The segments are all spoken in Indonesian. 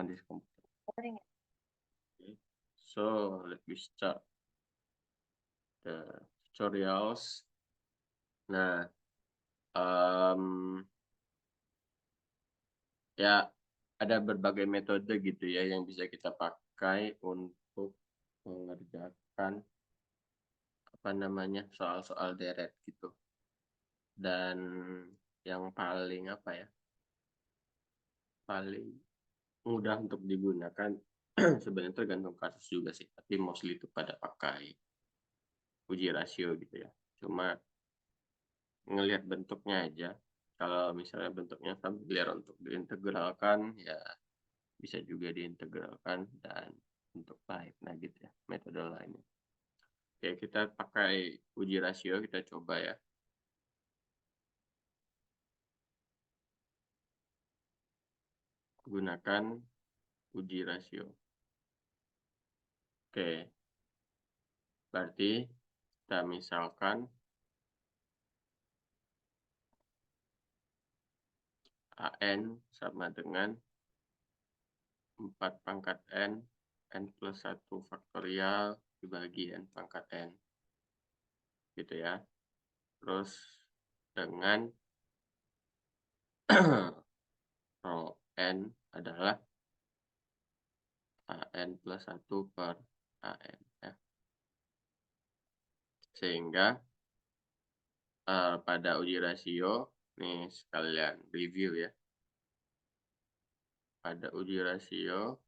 on this computer. Okay. So let me start the tutorials. Nah, ya ada berbagai metode gitu ya yang bisa kita pakai untuk mengerjakan apa namanya soal-soal deret gitu. Dan yang paling apa ya? Paling mudah untuk digunakan sebenarnya tergantung kasus juga sih, tapi mostly itu pada pakai uji rasio gitu ya. Cuma ngelihat bentuknya aja. Kalau misalnya bentuknya familiar untuk diintegralkan, ya bisa juga diintegralkan, dan untuk lain, nah gitu ya, metode lainnya. Oke, kita pakai uji rasio, kita coba ya. Gunakan uji rasio. Oke, berarti kita misalkan AN sama dengan 4 pangkat N, N plus 1 faktorial dibagi N pangkat N. Gitu ya. Terus dengan rho N adalah AN plus 1 per AN. Ya. Sehingga pada uji rasio, nih sekalian review ya. Pada uji rasio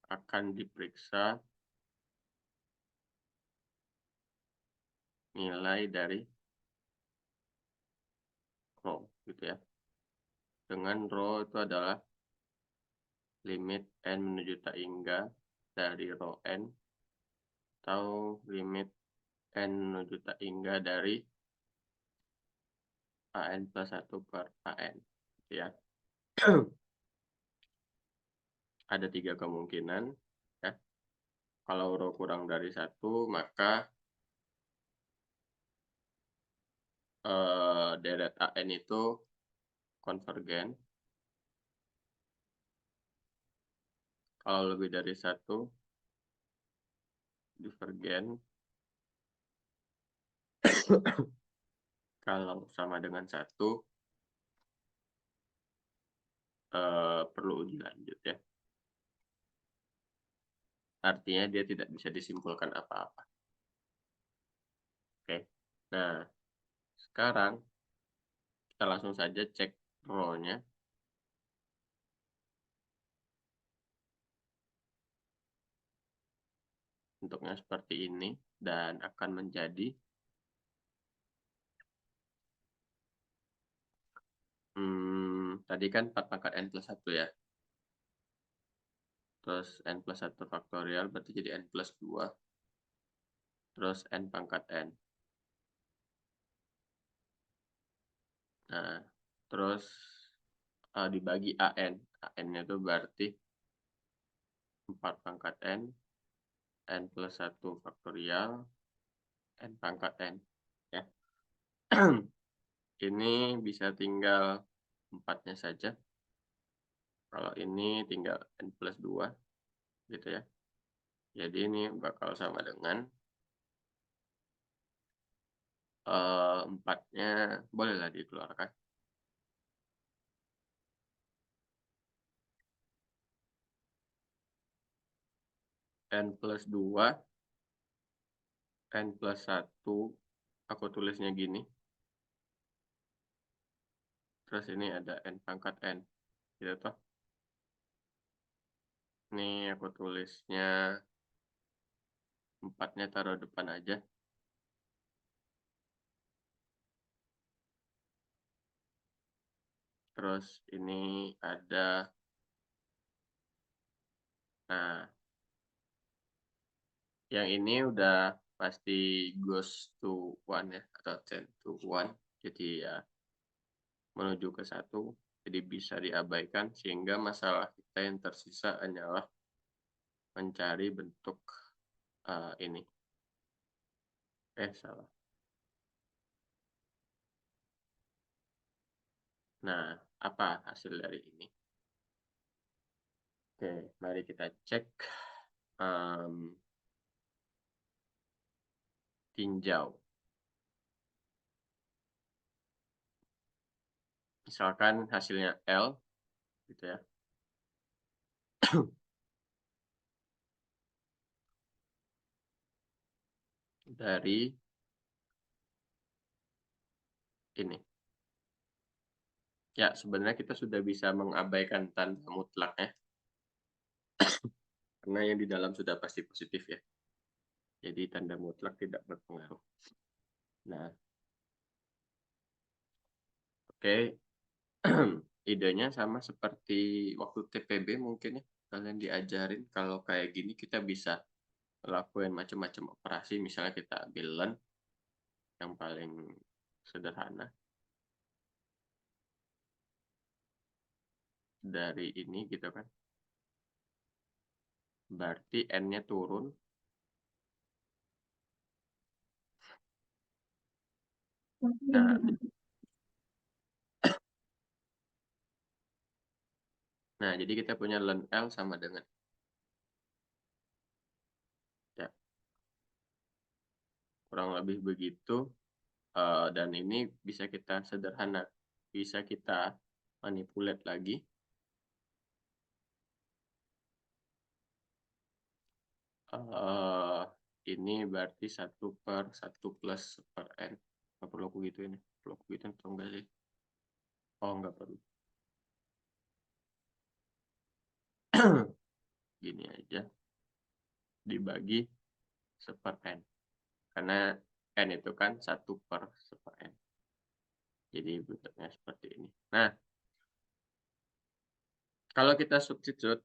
akan diperiksa nilai dari rho gitu ya. Dengan rho itu adalah limit N menuju tak hingga dari rho N atau limit N menuju tak hingga dari AN plus 1 per AN gitu ya. Ada 3 kemungkinan ya. Kalau rho kurang dari 1 maka deret AN itu konvergen. Kalau lebih dari 1 divergen. Kalau sama dengan 1 perlu uji lanjut ya. Artinya dia tidak bisa disimpulkan apa-apa. Oke. Nah, sekarang kita langsung saja cek rho-nya. Bentuknya seperti ini dan akan menjadi tadi kan 4 pangkat N plus 1 ya. Terus N plus 1 faktorial berarti jadi N plus 2. Terus N pangkat N. Nah, terus dibagi AN. AN-nya itu berarti 4 pangkat N, N plus 1 faktorial, N pangkat N. Ya. Ini bisa tinggal 4-nya saja. Kalau ini tinggal N plus 2. Gitu ya. Jadi ini bakal sama dengan 4-nya bolehlah dikeluarkan. N plus 2, N plus 1, aku tulisnya gini. Terus ini ada N pangkat N. Gitu toh. Ini aku tulisnya 4-nya taruh depan aja. Terus ini ada, nah, yang ini udah pasti goes to 1 ya, atau tend to 1. Jadi ya menuju ke 1, jadi bisa diabaikan, sehingga masalah kita yang tersisa hanyalah mencari bentuk ini. Salah. Nah, apa hasil dari ini? Oke, mari kita cek tinjau. Misalkan hasilnya L, gitu ya. Dari ini. Ya, sebenarnya kita sudah bisa mengabaikan tanda mutlak ya. Karena yang di dalam sudah pasti positif ya. Jadi tanda mutlak tidak berpengaruh. Nah, oke. Idenya sama seperti waktu TPB mungkin ya. Kalian diajarin kalau kayak gini kita bisa lakuin macam-macam operasi. Misalnya kita ambil len yang paling sederhana. Dari ini gitu kan. Berarti N-nya turun. Nah, jadi kita punya len L sama dengan ya, kurang lebih begitu. Dan ini bisa kita sederhana, bisa kita manipulate lagi. Ini berarti 1/1 plus per N. Nggak perlu aku gitu ini. Perlu aku gitu atau enggak sih? Oh, nggak perlu. Gini aja. Dibagi 1/N. Karena N itu kan 1/1/N. Jadi bentuknya seperti ini. Nah, kalau kita substitute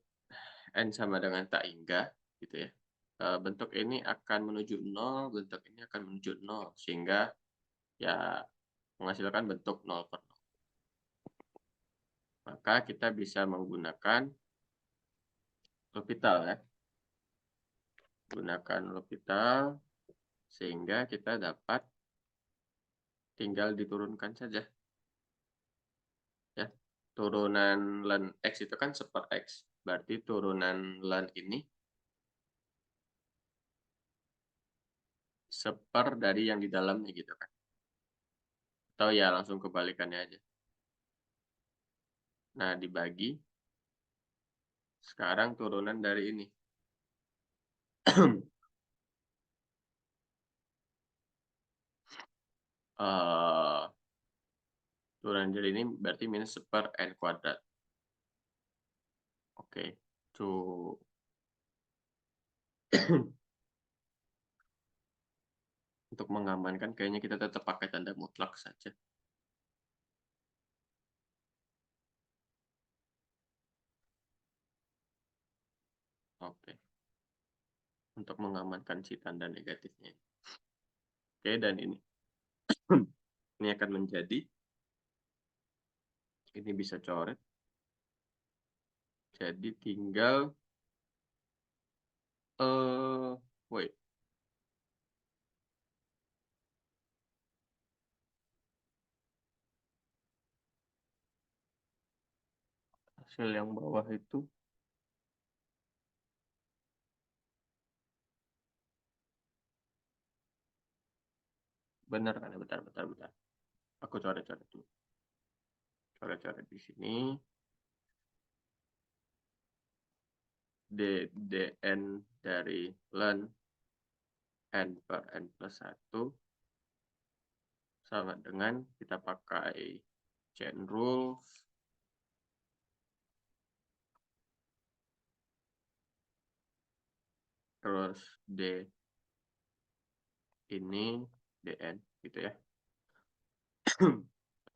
N sama dengan tak hingga, gitu ya. Bentuk ini akan menuju 0, bentuk ini akan menuju 0. Sehingga ya menghasilkan bentuk 0/0. Maka kita bisa menggunakan L'Hopital ya. Gunakan L'Hopital sehingga kita dapat tinggal diturunkan saja. Ya. Turunan len X itu kan 1/X. Berarti turunan len ini 1/, dari yang di dalamnya gitu kan. Atau ya langsung kebalikannya aja. Nah, dibagi. Sekarang turunan dari ini. Turunan dari ini berarti minus 1/N kuadrat. Oke. Tuh. Untuk mengamankan kayaknya kita tetap pakai tanda mutlak saja. Oke. Untuk mengamankan si tanda negatifnya. Oke, dan ini. Ini akan menjadi. Ini bisa coret. Jadi tinggal. Wait. Hasil yang bawah itu. Benar kan? Bentar. Aku coret-coret dulu. Coret-coret di sini. dn dari len N per N plus 1 sama dengan kita pakai chain rules. Terus D ini dn gitu ya.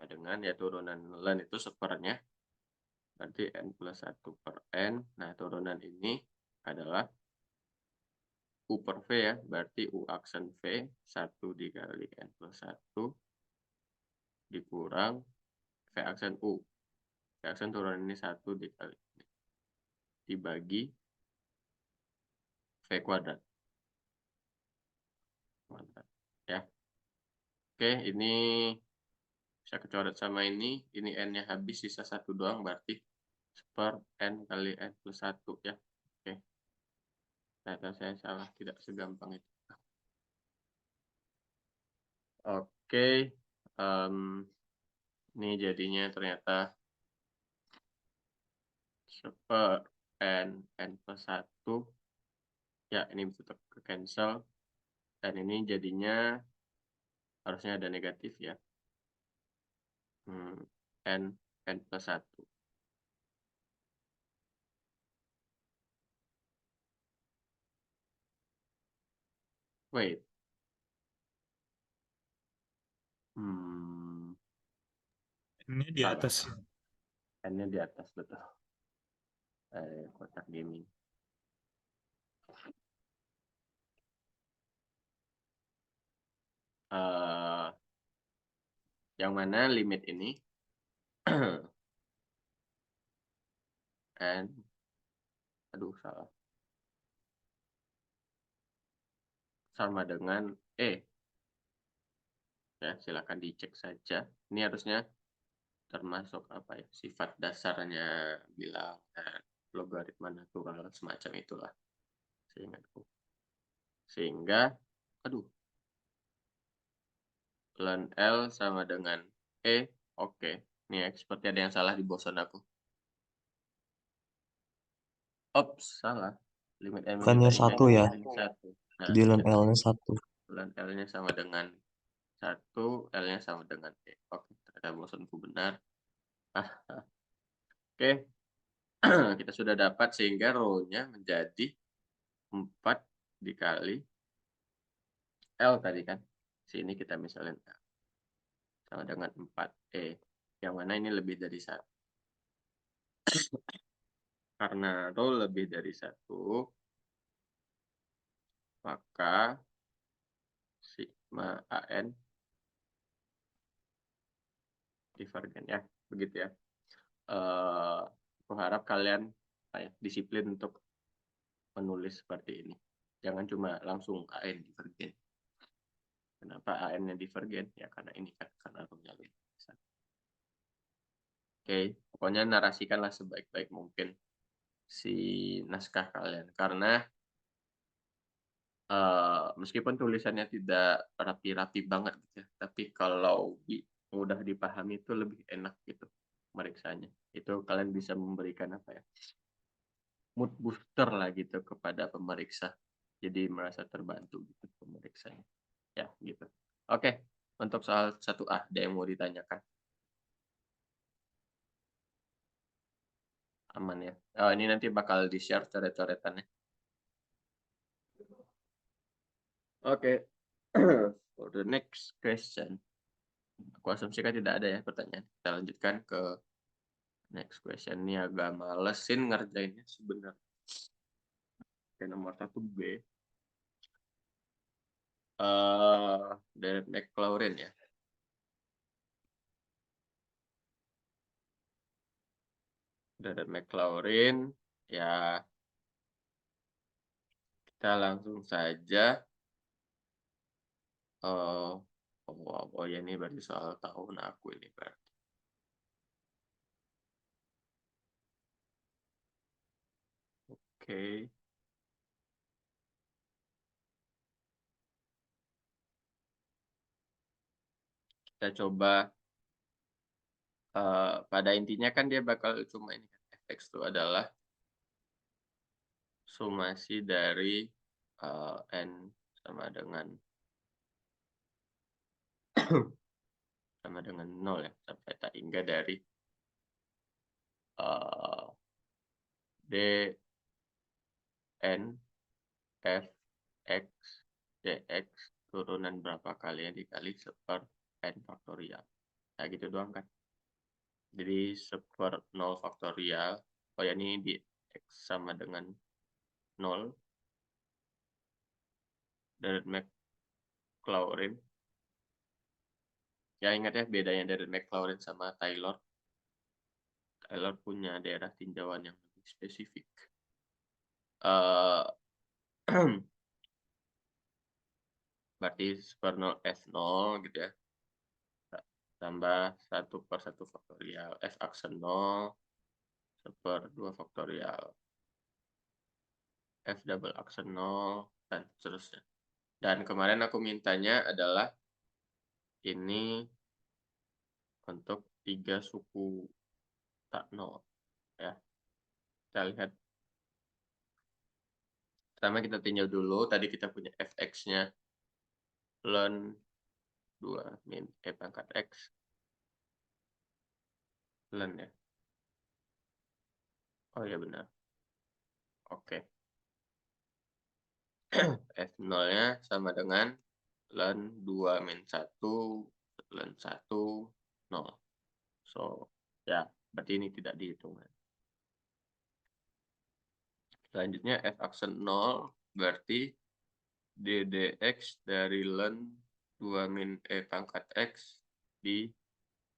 Dengan ya turunan len itu 1/nya. Berarti N plus 1 per N. Nah, turunan ini adalah U per V ya. Berarti U aksen V 1 dikali N plus 1 dikurang V aksen U. V aksen turunan ini 1 dikali ini. Dibagi V kuadrat. Ya. Oke, ini bisa kecoret sama ini n-nya habis, sisa 1 doang, berarti per n kali n plus 1 ya. Oke. Ternyata saya salah, tidak segampang itu. Oke. Ini jadinya ternyata per n plus 1. Ya, ini tetap ke cancel. Dan ini jadinya harusnya ada negatif ya. N plus 1. Wait. Ini di Salah. atas. N-nya di atas, betul. Kotak gaming. Yang mana limit ini n, aduh salah, sama dengan ya, silakan dicek saja. Ini harusnya termasuk apa ya, sifat dasarnya bilang logaritma natural semacam itulah seingatku. Sehingga aduh, ln L sama dengan oke. Ini ya, seperti ada yang salah di boson aku. Ops, salah. Limit M Bukannya kita satu ya? 1. Nah, Jadi ln iya. L-nya 1. Ln L-nya sama dengan 1, L-nya sama dengan Oke, ternyata bosanku benar. Oke, kita sudah dapat sehingga rho-nya menjadi 4 dikali L tadi kan. Sini kita misalnya sama dengan 4E. Yang mana ini lebih dari 1. Karena rho lebih dari 1, maka sigma AN divergen ya. Begitu ya. Aku harap kalian disiplin untuk menulis seperti ini. Jangan cuma langsung AN divergen. Kenapa AN-nya divergen? Ya karena ini kan, karena rho-nya lebih besar. Oke, pokoknya narasikanlah sebaik-baik mungkin si naskah kalian. Karena meskipun tulisannya tidak rapi-rapi banget gitu ya, tapi kalau mudah dipahami itu lebih enak gitu meriksanya. Itu kalian bisa memberikan apa ya, mood booster lah gitu kepada pemeriksa. Jadi merasa terbantu gitu pemeriksanya. Ya gitu. Oke, untuk soal 1A ada yang mau ditanyakan? Aman ya. Ini nanti bakal di-share coret-coretannya. Oke. For the next question. Aku asumsikan tidak ada ya pertanyaan. Kita lanjutkan ke next question. Ini agak malesin ngerjainnya sebenarnya. Oke, nomor 1B. Dari Maclaurin ya. Dari Maclaurin ya, kita langsung saja. Oh ya, ini berarti soal tahun aku ini berarti. Oke. Kita coba, pada intinya kan dia bakal cuma ini kan, fx itu adalah sumasi dari n sama dengan 0 ya, sampai tak hingga dari d n f x dx turunan berapa kali ya dikali seper n faktorial. Nah gitu doang kan. Jadi seper 0 faktorial. Oh ya, ini di x sama dengan 0 dari Maclaurin. Ya ingat ya bedanya dari Maclaurin sama Taylor. Taylor punya daerah tinjauan yang lebih spesifik. Berarti seper 0 F0 gitu ya. tambah 1/1 faktorial, F aksen 0, 1/2 faktorial, F double aksen 0, dan seterusnya. Dan kemarin aku mintanya adalah ini untuk 3 suku tak 0, ya. Kita lihat. Pertama kita tinjau dulu, tadi kita punya fx-nya ln 2 min e pangkat x, ln ya. Oh ya benar. Oke. F0-nya sama dengan ln 2 min 1 ln 1 0. So, ya, berarti ini tidak dihitung. Selanjutnya f aksen 0 berarti ddx dari ln 2 min e pangkat x di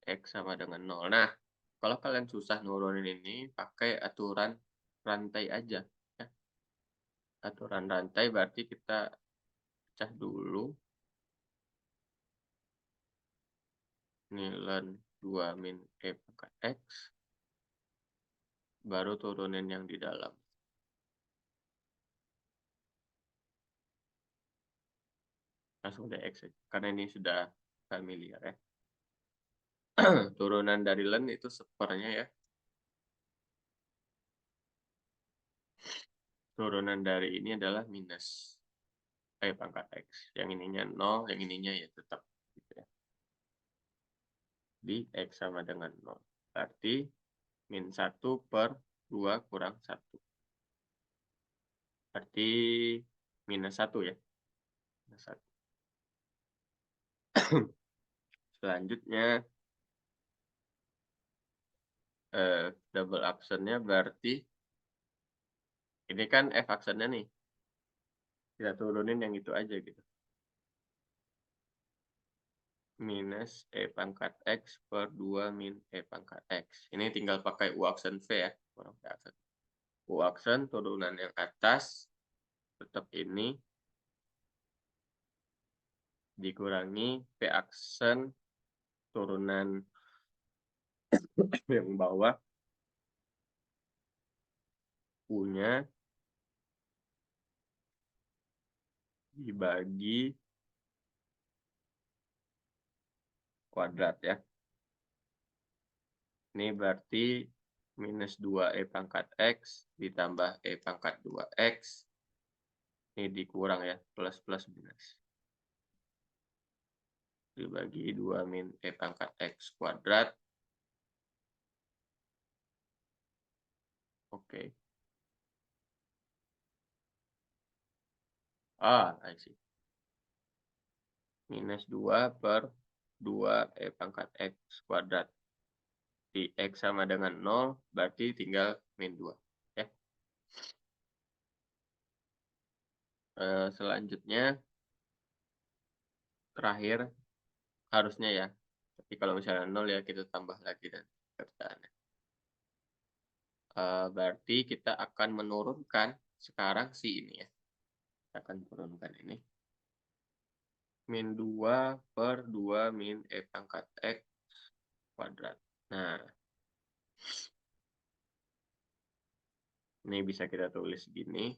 x sama dengan 0. Nah, kalau kalian susah nurunin ini, pakai aturan rantai aja. Ya. Aturan rantai berarti kita pecah dulu. Ini ln 2 min e pangkat x. Baru turunin yang di dalam. Langsung dx aja, karena ini sudah familiar ya. Turunan dari ln itu sepernya ya. Turunan dari ini adalah minus e pangkat x. Yang ininya 0, yang ininya ya tetap gitu ya. Di x sama dengan 0. Berarti min 1/2 kurang 1. Berarti minus 1 ya. Minus 1. Selanjutnya double aksennya berarti ini kan f aksennya nih. Kita turunin yang itu aja gitu. Minus e pangkat x per 2 min e pangkat x. Ini tinggal pakai u aksen v ya. U aksen turunan yang atas tetap ini dikurangi p aksen turunan yang bawah u-nya dibagi kuadrat ya. Ini berarti minus 2e pangkat x ditambah e pangkat 2x. Ini dikurang ya, plus plus minus. Dibagi 2 min e pangkat x kuadrat. Oke. I see. Minus 2/2 e pangkat x kuadrat. Di x sama dengan 0, berarti tinggal min 2. Ya. Selanjutnya, terakhir, harusnya ya. Tapi kalau misalnya 0 ya kita tambah lagi dan kerjaannya. Berarti kita akan menurunkan sekarang si ini ya. Kita akan turunkan ini. Min 2/2 min e pangkat x kuadrat. Nah, ini bisa kita tulis gini.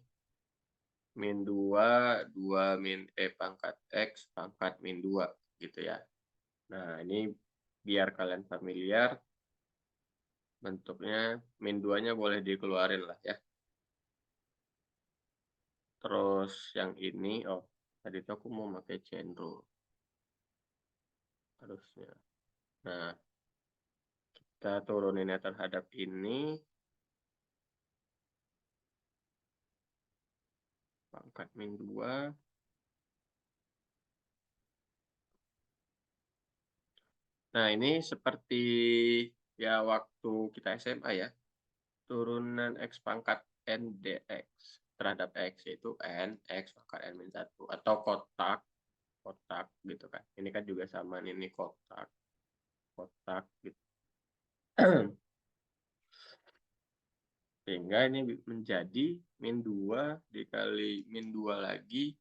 Min 2, 2 min e pangkat x pangkat min 2. Gitu ya. Nah, ini biar kalian familiar. Bentuknya min 2-nya boleh dikeluarin lah ya. Terus yang ini, oh tadi tuh aku mau pakai chain rule. Harusnya. Nah, kita turuninnya terhadap ini. Pangkat min 2. Nah, ini seperti ya waktu kita SMA ya. Turunan x pangkat n dx terhadap x, yaitu n x pangkat n min 1. Atau kotak gitu kan. Ini kan juga sama nih, ini kotak gitu. Sehingga ini menjadi min 2 dikali min 2 lagi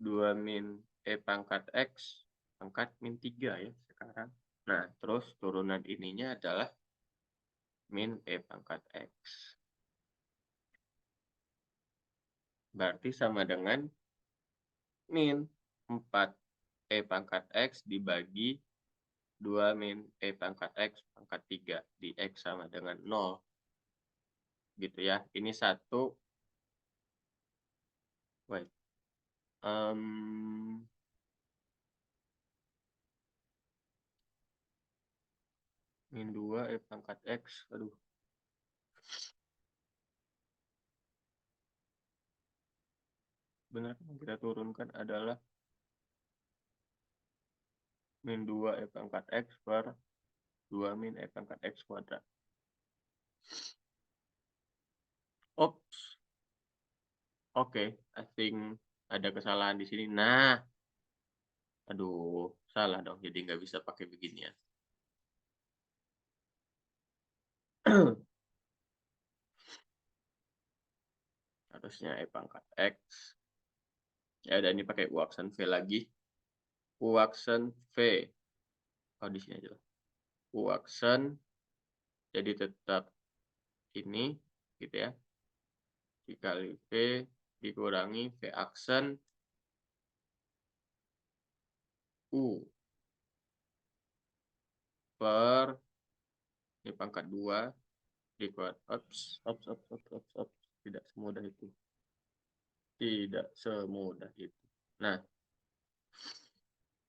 2 min e pangkat x pangkat min 3 ya. sekarang. Nah, terus turunan ininya adalah min E pangkat X. Berarti sama dengan min 4 E pangkat X dibagi 2 min E pangkat X pangkat 3. Di X sama dengan 0. Gitu ya. Ini satu. Wait. Min 2 E pangkat X. Aduh. Benar yang kita turunkan adalah min 2 E pangkat X per 2 min E pangkat X kuadrat. Ops. Oke, I think ada kesalahan di sini. Nah, aduh, salah dong. Jadi nggak bisa pakai beginian. Harusnya E pangkat X. Ya udah, ini pakai U aksen V lagi. U aksen V. Oh, di sini aja lah. U aksen. Jadi tetap ini, gitu ya. Dikali V, dikurangi V aksen. U. Per, ini pangkat 2. Dikuat, ops. Tidak semudah itu. Tidak semudah itu. Nah,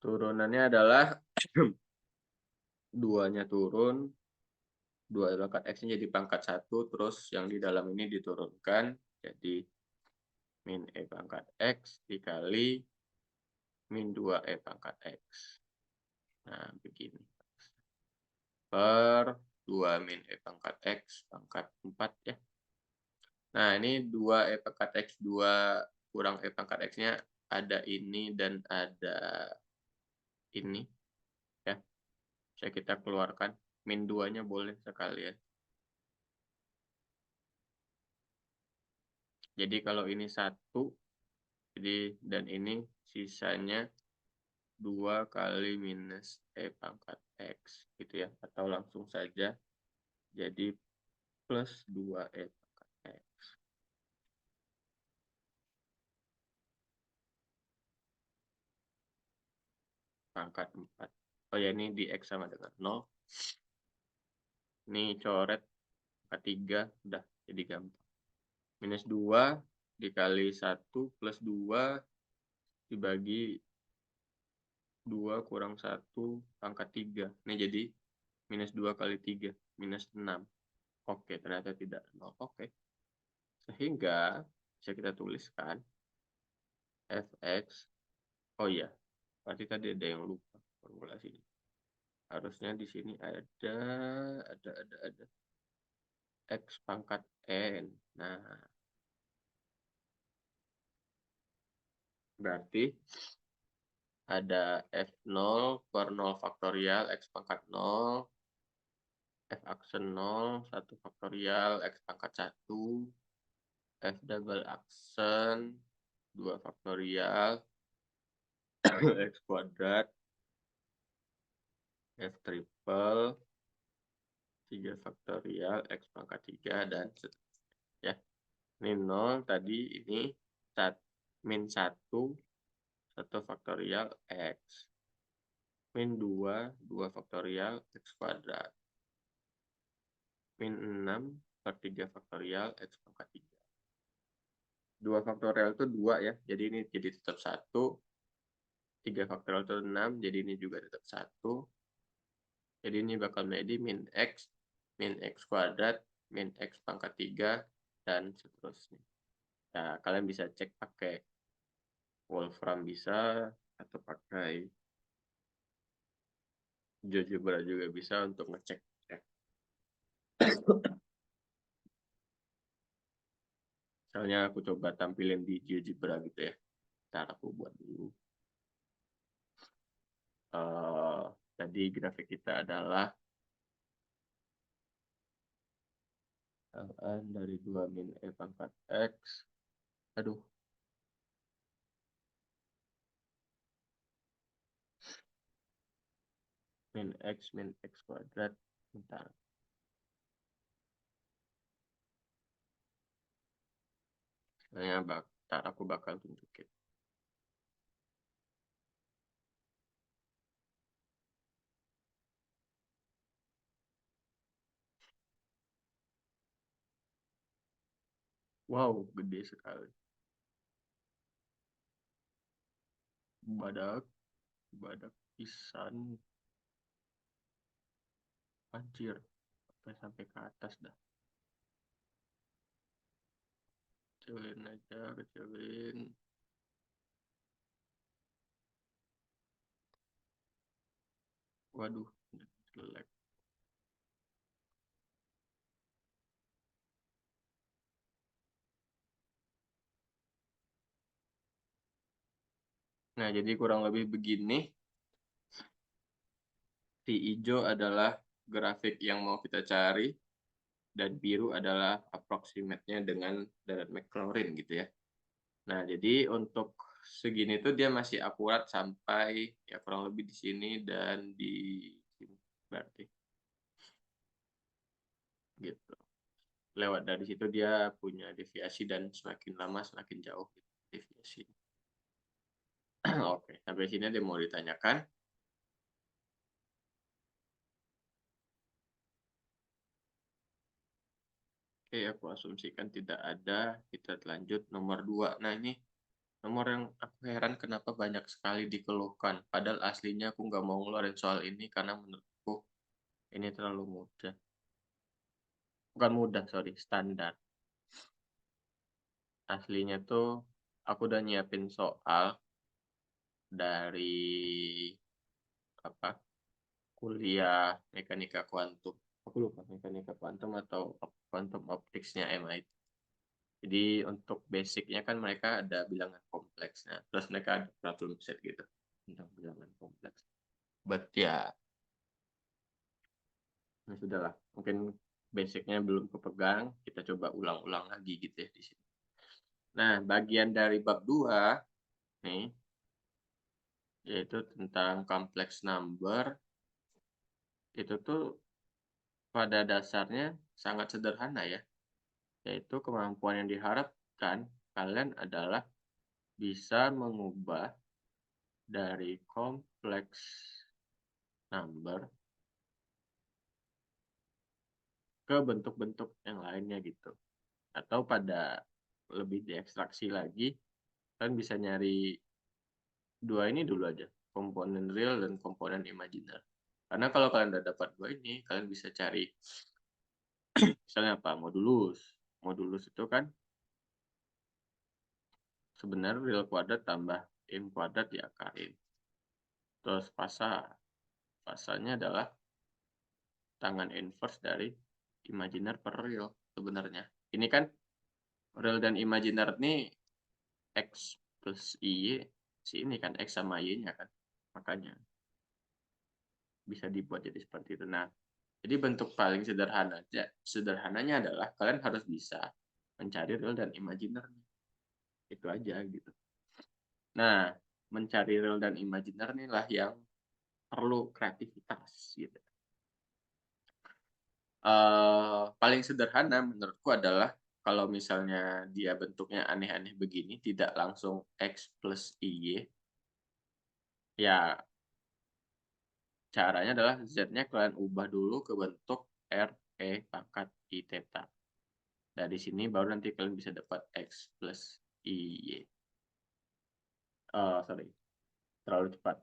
turunannya adalah 2-nya turun, 2 pangkat X-nya jadi pangkat 1, terus yang di dalam ini diturunkan, jadi min E pangkat X dikali min 2 E pangkat X. Nah, begini. Per 2 min E pangkat X pangkat 4 ya. Nah, ini 2 E pangkat X, 2 kurang E pangkat X-nya ada ini dan ada ini. Ya, bisa kita keluarkan. Min 2-nya boleh sekalian. Jadi kalau ini 1, jadi dan ini sisanya 2 kali minus E pangkat X. Gitu ya. Atau langsung saja jadi plus 2 E pangkat X. Pangkat 4. Oh ya, ini di X sama dengan 0. Ini coret pangkat 3. Udah, jadi gampang. Minus 2 dikali 1 plus 2 dibagi 2 kurang 1 pangkat 3. Ini jadi minus 2 kali 3. Minus 6. Oke, ternyata tidak 0. Oke. Sehingga bisa kita tuliskan fx. Oh iya, berarti tadi ada yang lupa formulasinya. Harusnya di sini ada x pangkat n. Nah, berarti ada f0 per 0 faktorial x pangkat 0, f aksen 0, 1 faktorial x pangkat 1, f double aksen 2 faktorial x kuadrat, f triple 3 faktorial x pangkat 3 dan seterusnya ya. Ini 0 tadi, ini min 1 1 faktorial x, min 2 2 faktorial x kuadrat, min 6 per 3 faktorial x pangkat 3. 2 faktorial itu 2 ya, jadi ini jadi tetap 1. 3 faktorial itu 6, jadi ini juga tetap 1. Jadi ini bakal menjadi min x kuadrat, min x pangkat 3, dan seterusnya. Nah, kalian bisa cek pakai Wolfram bisa, atau pakai GeoGebra juga bisa untuk ngecek ya. Misalnya aku coba tampilin di GeoGebra gitu ya. Ntar aku buat dulu. Tadi grafik kita adalah ln dari 2 min E pangkat X. Aduh. min x kuadrat. Bentar. Ntar aku bakal tunjukin. Wow, gede sekali. Badak pisan. Anjir, sampai ke atas dah. Kecilin aja, kecilin. Waduh, jelek. Nah, jadi kurang lebih begini. Si hijau adalah grafik yang mau kita cari, dan biru adalah approximate-nya dengan Dennett Maclaurin gitu ya. Nah, jadi untuk segini tuh dia masih akurat sampai ya kurang lebih di sini dan di sini berarti. Gitu. Lewat dari situ dia punya deviasi dan semakin lama semakin jauh gitu, deviasi. Oke, sampai sini ada mau ditanyakan. Oke, aku asumsikan tidak ada. Kita lanjut nomor 2. Nah, ini nomor yang aku heran kenapa banyak sekali dikeluhkan. Padahal aslinya aku nggak mau ngeluarin soal ini karena menurutku ini terlalu mudah. Bukan mudah, sorry, standar. Aslinya tuh aku udah nyiapin soal dari apa kuliah mekanika kuantum. Aku lupa mekanika kuantum atau quantum optics-nya MIT. Jadi untuk basicnya kan mereka ada bilangan kompleksnya, terus mereka ada problem set gitu tentang bilangan kompleks. But ya, nah sudahlah. Mungkin basicnya belum kepegang, kita coba ulang-ulang lagi gitu ya di sini. Nah, bagian dari bab 2 nih, yaitu tentang complex number, itu tuh pada dasarnya sangat sederhana ya, yaitu kemampuan yang diharapkan kalian adalah bisa mengubah dari kompleks number ke bentuk-bentuk yang lainnya gitu. Atau pada lebih diekstraksi lagi, kalian bisa nyari dua ini dulu aja, komponen real dan komponen imajiner. Karena kalau kalian udah dapat dua ini, kalian bisa cari misalnya apa? Modulus. Modulus itu kan sebenarnya real kuadrat tambah im kuadrat diakarin. Terus pasanya adalah tangan inverse dari imajiner per real sebenarnya. Ini kan real dan imajiner ini X plus Y, si ini kan X sama Y-nya kan. Makanya bisa dibuat jadi seperti itu. Nah, jadi bentuk paling sederhananya adalah kalian harus bisa mencari real dan imajiner. Itu aja gitu. Nah, mencari real dan imajiner inilah yang perlu kreativitas gitu. Paling sederhana menurutku adalah kalau misalnya dia bentuknya aneh-aneh begini, tidak langsung X plus Y, ya caranya adalah Z-nya kalian ubah dulu ke bentuk R, E, pangkat I, theta. Dari sini baru nanti kalian bisa dapat X plus Y. Sorry, terlalu cepat.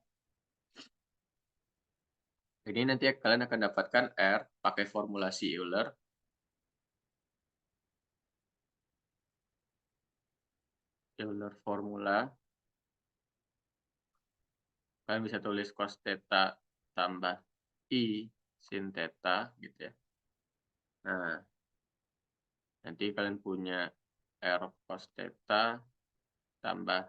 Jadi nanti kalian akan dapatkan R pakai formulasi Euler. Euler formula. Kalian bisa tulis cos theta tambah I sin theta gitu ya. Nah, nanti kalian punya R cos theta tambah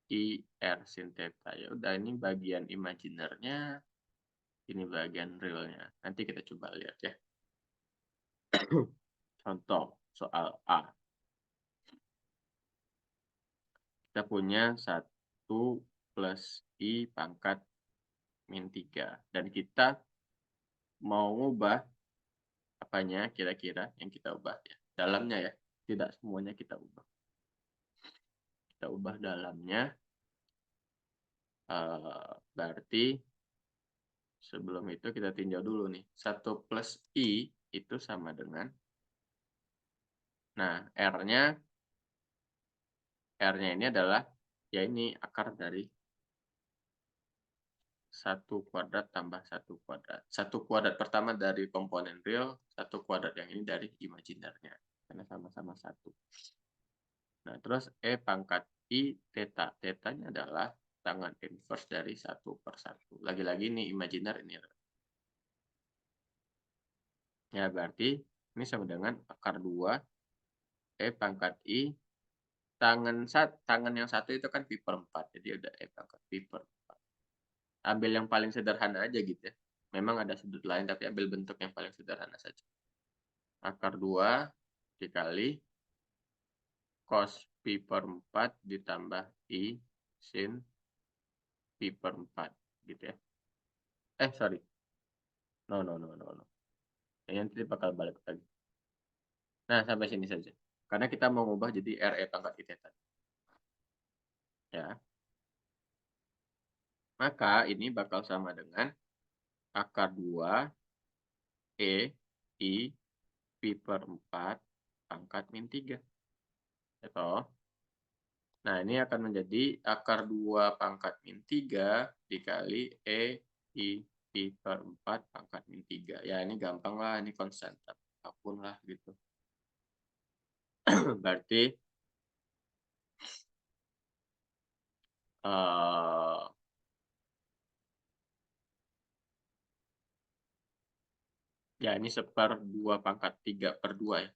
I R sin theta. Ya udah, ini bagian imajinernya, ini bagian realnya. Nanti kita coba lihat ya. Contoh soal A. Kita punya 1 plus I pangkat min 3. Dan kita mau ngubah apanya kira-kira yang kita ubah ya. Dalamnya ya, tidak semuanya kita ubah. Kita ubah dalamnya, berarti sebelum itu kita tinjau dulu nih. 1 plus I itu sama dengan, nah R-nya ini adalah, ya ini akar dari 1 kuadrat tambah 1 kuadrat. 1 kuadrat pertama dari komponen real, 1 kuadrat yang ini dari imajinernya. Karena sama-sama 1. Nah, terus E pangkat I theta. Theta-nya adalah tangan inverse dari 1/1. Lagi-lagi ini imajiner ini. Ya, berarti ini sama dengan akar 2 E pangkat I tangan yang satu itu kan pi per 4. Jadi udah E pangkat pi per 4. Ambil yang paling sederhana aja gitu ya. Memang ada sudut lain tapi ambil bentuk yang paling sederhana saja. Akar 2 dikali cos pi per 4 ditambah I sin pi per 4 gitu ya. Sorry. No. Ini nanti bakal balik lagi. Nah, sampai sini saja. Karena kita mau ngubah jadi RE pangkat I theta. Ya. Maka ini bakal sama dengan akar 2 E I pi per 4 pangkat min 3. Ya toh? Nah, ini akan menjadi akar 2 pangkat min 3 dikali E I pi per 4 pangkat min 3. Ya, ini gampang lah, ini konstan. Apapun lah gitu. Berarti ya ini 1/2 pangkat 3/2 ya.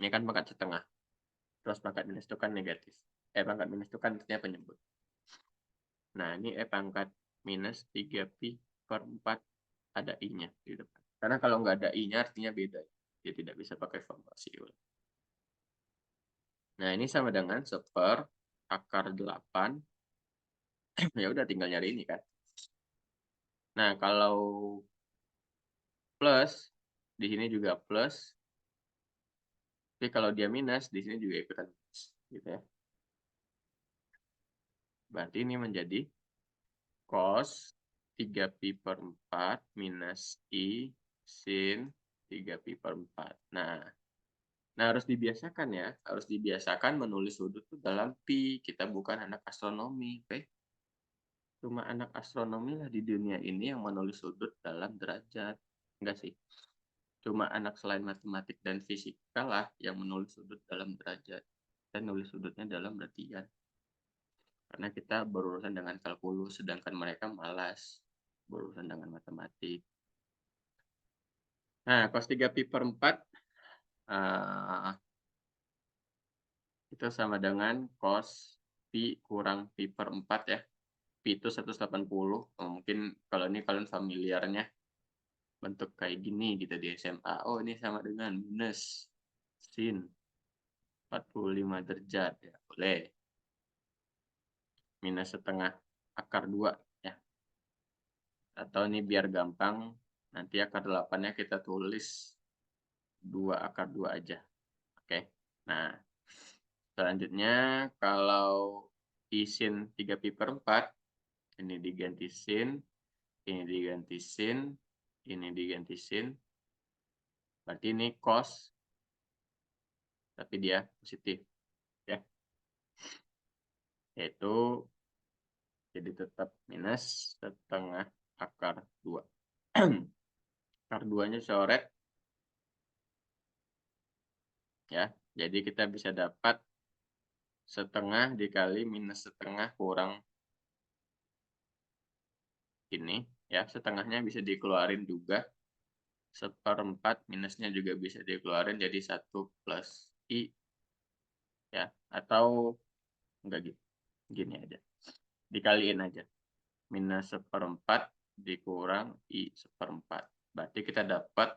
Ini kan pangkat setengah. Terus pangkat minus itu kan negatif. Pangkat minus itu kan artinya penyebut. Nah, ini E pangkat minus 3 pi per 4 ada I-nya di depan. Karena kalau nggak ada I-nya artinya beda. Dia tidak bisa pakai formulasi ulang. Nah, ini sama dengan 1/8 ya udah tinggal nyari ini kan. Nah, kalau plus di sini juga plus. Tapi kalau dia minus di sini juga ikutan minus gitu ya. Berarti ini menjadi cos 3 pi per 4 minus I sin 3 pi per 4. Nah, harus dibiasakan ya. Harus dibiasakan menulis sudut itu dalam pi. Kita bukan anak astronomi. Oke? Cuma anak astronomi lah di dunia ini yang menulis sudut dalam derajat. Enggak sih. Cuma anak selain matematik dan fisika lah yang menulis sudut dalam derajat. Dan nulis sudutnya dalam radian. Karena kita berurusan dengan kalkulus, sedangkan mereka malas berurusan dengan matematik. Nah, cos 3 pi per 4 itu sama dengan cos pi kurang pi per 4 ya. Pi itu 180. Mungkin kalau ini kalian familiarnya bentuk kayak gini gitu di SMA. Oh, ini sama dengan minus sin 45 derajat ya. Boleh. Minus setengah akar 2 ya. Atau ini biar gampang, nanti akar 8-nya kita tulis 2 akar 2 aja. Oke. Nah, selanjutnya kalau I sin 3 pi per 4, ini diganti sin, ini diganti sin, ini diganti sin. Berarti ini cos, tapi dia positif. Ya. Yaitu jadi tetap minus setengah akar 2. Akar 2-nya coret. Ya, jadi kita bisa dapat setengah dikali minus setengah kurang ini. Ya, setengahnya bisa dikeluarin juga. 1/4 minusnya juga bisa dikeluarin jadi 1 plus I. Ya, atau enggak gitu. Gini aja. Dikaliin aja. Minus 1/4 dikurang I 1/4. Berarti kita dapat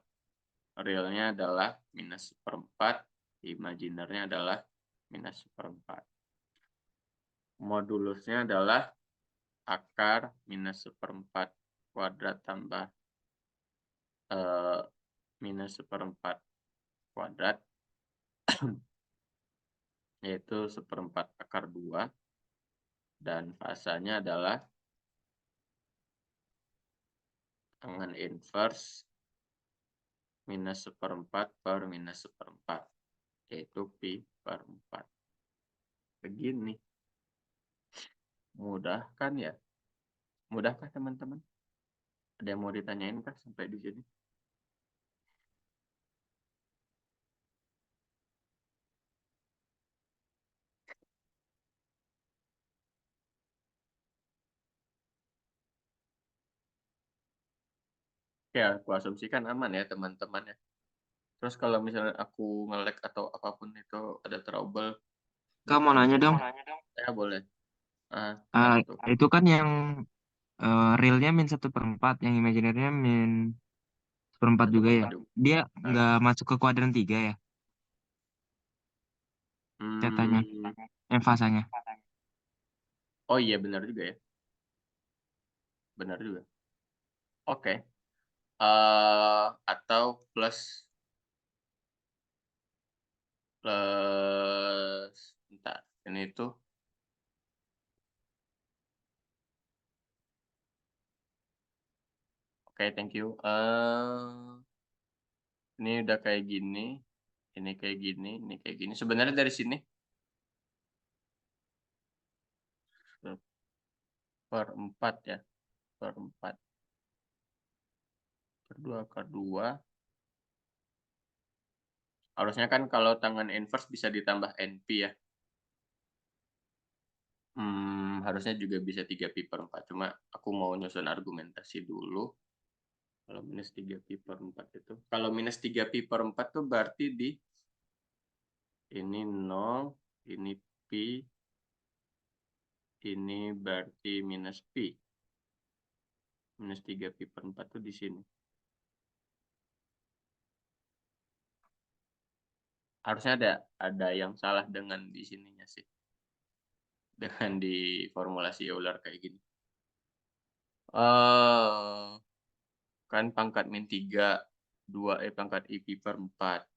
realnya adalah minus 1/4, imajinernya adalah minus 1/4. Modulusnya adalah akar minus 1/4 kuadrat tambah minus 1/4 kuadrat, yaitu 1/4 akar 2, dan fasanya adalah tangen inverse minus 1/4 per minus 1/4, yaitu pi per 4. Begini. Mudah kan ya? Mudahkah teman-teman? Ada yang mau ditanyain kah sampai di sini? Ya, aku asumsikan aman ya teman-teman ya. Terus kalau misalnya aku nge-lag atau apapun itu ada trouble, Kak mau nanya dong. ya boleh. Ah, Apa tuh? itu kan yang realnya min 1/4, yang imaginary-nya min 1/4 juga ya. 1/4. Dia Nah, nggak masuk ke kuadran 3 ya, tetanya, hmm, fasanya. oh iya benar juga ya. Benar juga. Oke. Atau plus bentar. Ini tuh oke, thank you. Ini udah kayak gini, ini kayak gini, ini kayak gini. Sebenarnya dari sini per 4 ya, per 4 per 2 per 2. Harusnya kan kalau tangan inverse bisa ditambah NP ya. Harusnya juga bisa 3pi per 4. Cuma aku mau nyusun argumentasi dulu. Kalau minus 3pi per 4 itu. Kalau minus 3pi per 4 tuh berarti di ini 0, ini pi, ini berarti minus pi. Minus 3pi per 4 tuh di sini. Harusnya ada yang salah dengan di sininya sih. Dengan di formulasi Euler kayak gini. Kan pangkat min 3, 2 pangkat I pi per 4.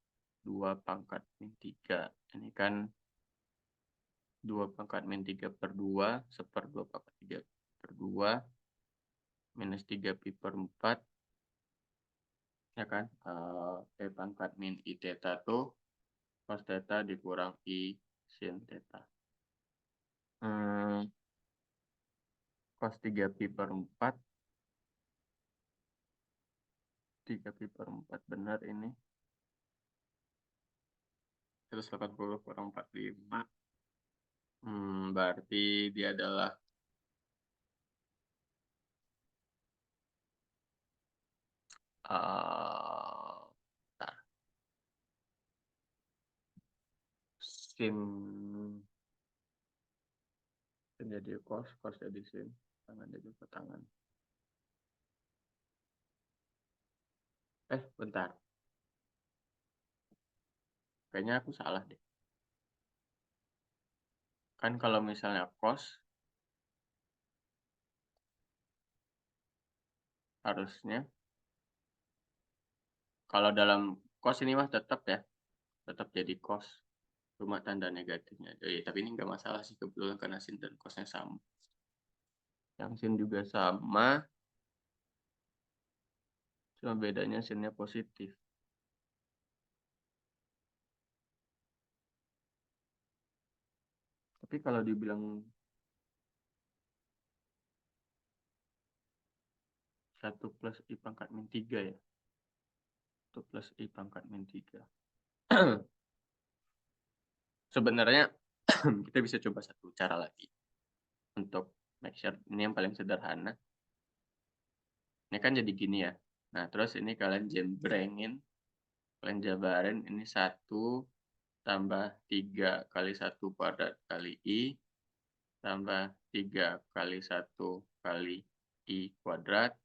2 pangkat min 3. Ini kan 2 pangkat min 3 per 2, 1/2 pangkat 3 per 2, minus 3 pi per 4, ya kan? Pangkat min I theta tuh cos theta dikurang I sin theta. Cos 3 pi per 4, 3 pi per 4 benar ini. 180 kurang 45. Berarti dia adalah bentar. Sin jadi cos jadi sin, tangan jadi tangan. Bentar. Kayaknya aku salah deh. Kan kalau misalnya cos harusnya kalau dalam cos ini mah tetap ya, tetap jadi cos, cuma tanda negatifnya. Tapi ini nggak masalah sih kebetulan karena sin dan cosnya sama. Yang sin juga sama, cuma bedanya sinnya positif. Tapi kalau dibilang 1 plus I pangkat min 3 ya. 1 plus I pangkat min 3. Sebenarnya kita bisa coba satu cara lagi. Untuk make sure ini yang paling sederhana. Ini kan jadi gini ya. Nah, terus ini kalian jembrengin. Kalian jabarin ini 1 tambah 3 kali 1 kuadrat kali I tambah 3 kali 1 kali I kuadrat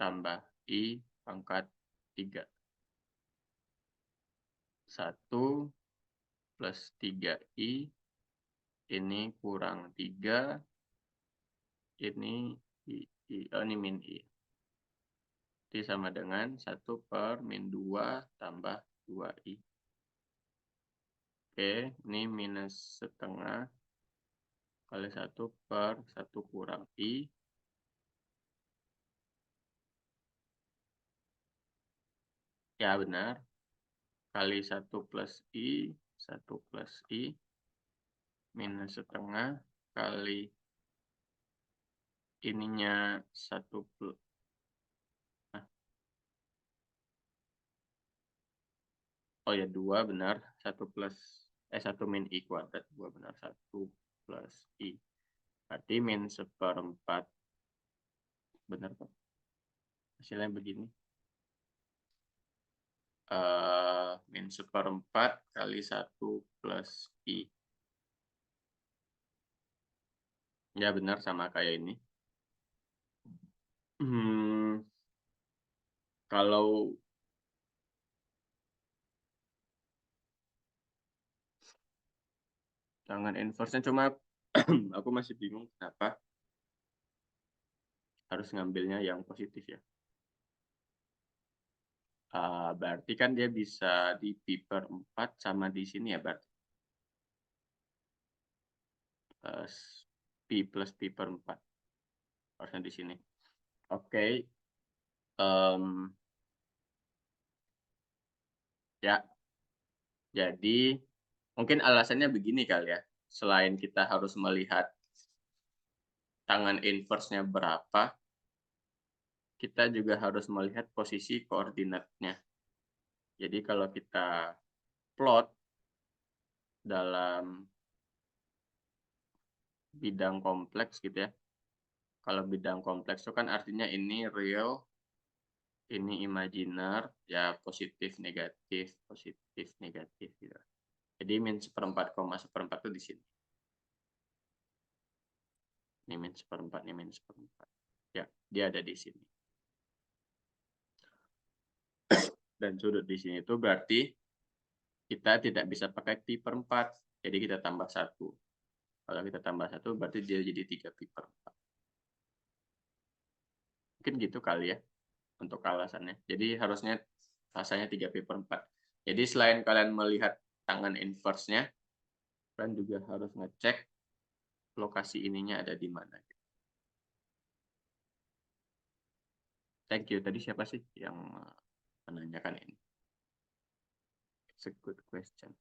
tambah I pangkat 3. 1 plus 3I ini kurang 3 ini ini min I. Jadi sama dengan 1 per min 2 tambah 2I. Oke, ini minus setengah kali 1 per 1 kurang I. Ya benar. Kali 1 plus I, 1 plus I. Minus setengah kali ininya 1 plus. Oh ya, 2 benar. 1 plus 1 min I kuadrat. 2 benar. 1 plus I. Berarti min 1/4. Benar Pak? Hasilnya begini. Min 1/4 kali 1 plus I. Ya benar, sama kayak ini. Kalau tangan inverse-nya cuma aku masih bingung kenapa harus ngambilnya yang positif ya. Berarti kan dia bisa di pi per 4 sama di sini ya berarti. Pi plus pi per 4. Harusnya di sini. Oke. Ya. Jadi mungkin alasannya begini kali ya. Selain kita harus melihat tangan inverse-nya berapa, kita juga harus melihat posisi koordinatnya. Jadi kalau kita plot dalam bidang kompleks gitu ya. Kalau bidang kompleks itu kan artinya ini real, ini imajiner, ya positif, negatif gitu. Jadi min 1/4, 1/4 itu di sini. Ini min 1/4, ini min 1/4. Ya, dia ada di sini. Dan sudut di sini itu berarti kita tidak bisa pakai pi per 4. Jadi kita tambah 1. Kalau kita tambah 1 berarti dia jadi 3 pi per 4. Mungkin gitu kali ya untuk alasannya. Jadi harusnya rasanya 3 pi per 4. Jadi selain kalian melihat tangan inverse-nya, kalian juga harus ngecek lokasi ininya ada di mana. Thank you. Tadi siapa sih yang menanyakan ini? It's a good question.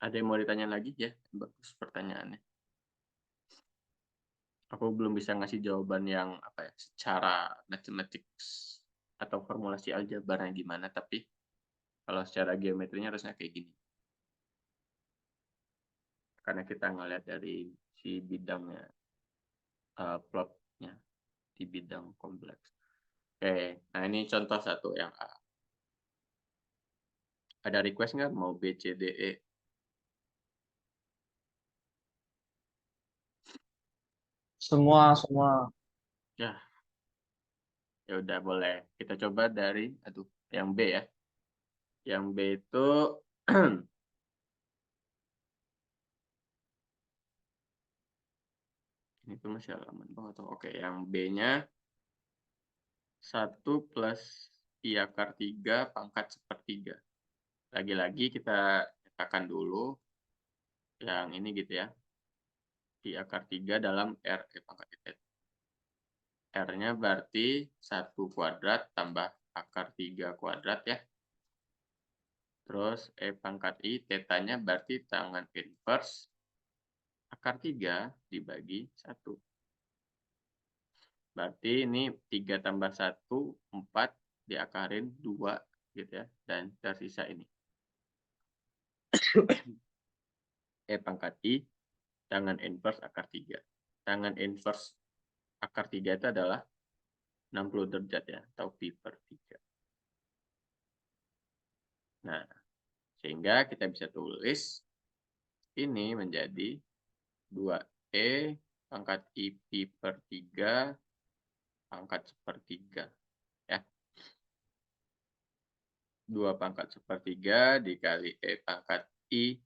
Ada yang mau ditanya lagi ya? Bagus pertanyaannya. Aku belum bisa ngasih jawaban yang apa ya, secara mathematics atau formulasi aljabarnya gimana, tapi kalau secara geometrinya harusnya kayak gini. Karena kita ngeliat dari si bidangnya, plotnya di bidang kompleks. Oke, nah ini contoh satu yang A. Ada request nggak mau B, C, D, E? Semua. Ya, ya udah boleh. Kita coba dari, yang B ya. Yang B itu ini tuh masih halaman bawah. Oke, yang B-nya 1 plus I akar 3 pangkat sepertiga. Lagi-lagi kita nyatakan dulu yang ini gitu ya. I akar 3 dalam R pangkat I. R-nya berarti 1 kuadrat tambah akar 3 kuadrat ya. Terus E pangkat I, tetanya berarti tangan inverse akar 3 dibagi 1. Berarti ini 3 tambah 1, 4 diakarin 2 gitu ya. Dan tersisa ini. E pangkat I, tangan inverse akar 3. Tangan inverse akar 3 itu adalah 60 derajat ya, atau pi per 3. Nah, sehingga kita bisa tulis ini menjadi 2E pangkat I pi per 3 pangkat sepertiga. Ya. 2 pangkat sepertiga dikali E pangkat I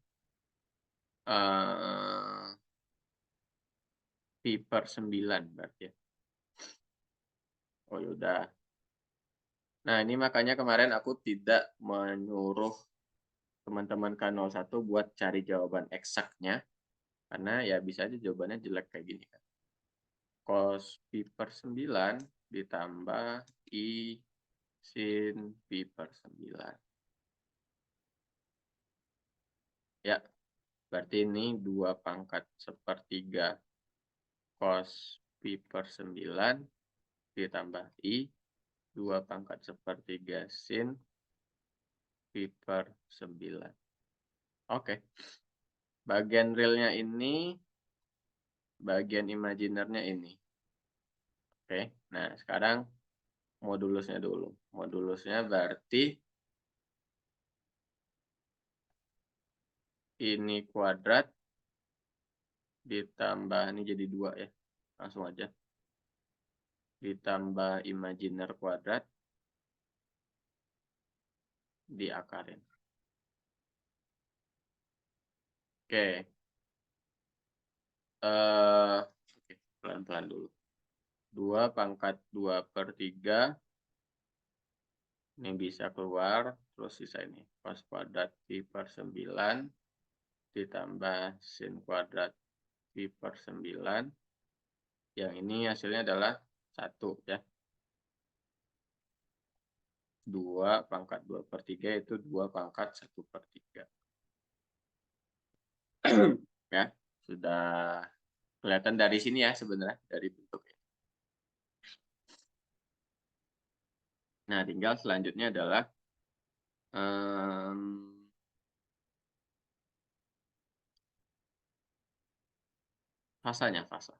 pi per 9 berarti ya. Oh yaudah. Nah ini makanya kemarin aku tidak menyuruh teman-teman K01 buat cari jawaban eksaknya. Karena ya bisa aja jawabannya jelek kayak gini kan. Cos pi per 9 ditambah I sin pi per 9. Ya, berarti ini 2 pangkat sepertiga cos pi per 9 ditambah I 2 pangkat sepertiga sin pi per 9. Oke. Bagian realnya ini, bagian imajinernya ini. Oke, nah sekarang modulusnya dulu. Modulusnya berarti ini kuadrat ditambah, ini jadi 2 ya. Langsung aja. Ditambah imajiner kuadrat diakarin. Oke. Oke, pelan-pelan dulu. 2 pangkat 2 per 3. Ini bisa keluar. Terus sisa ini. Cos kuadrat pi per 9. Ditambah sin kuadrat pi per 9. Yang ini hasilnya adalah 1 ya. 2 pangkat 2 per 3 itu 2 pangkat 1 per 3. Ya, sudah kelihatan dari sini ya sebenarnya, dari bentuknya. Nah, tinggal selanjutnya adalah fasanya, fasa.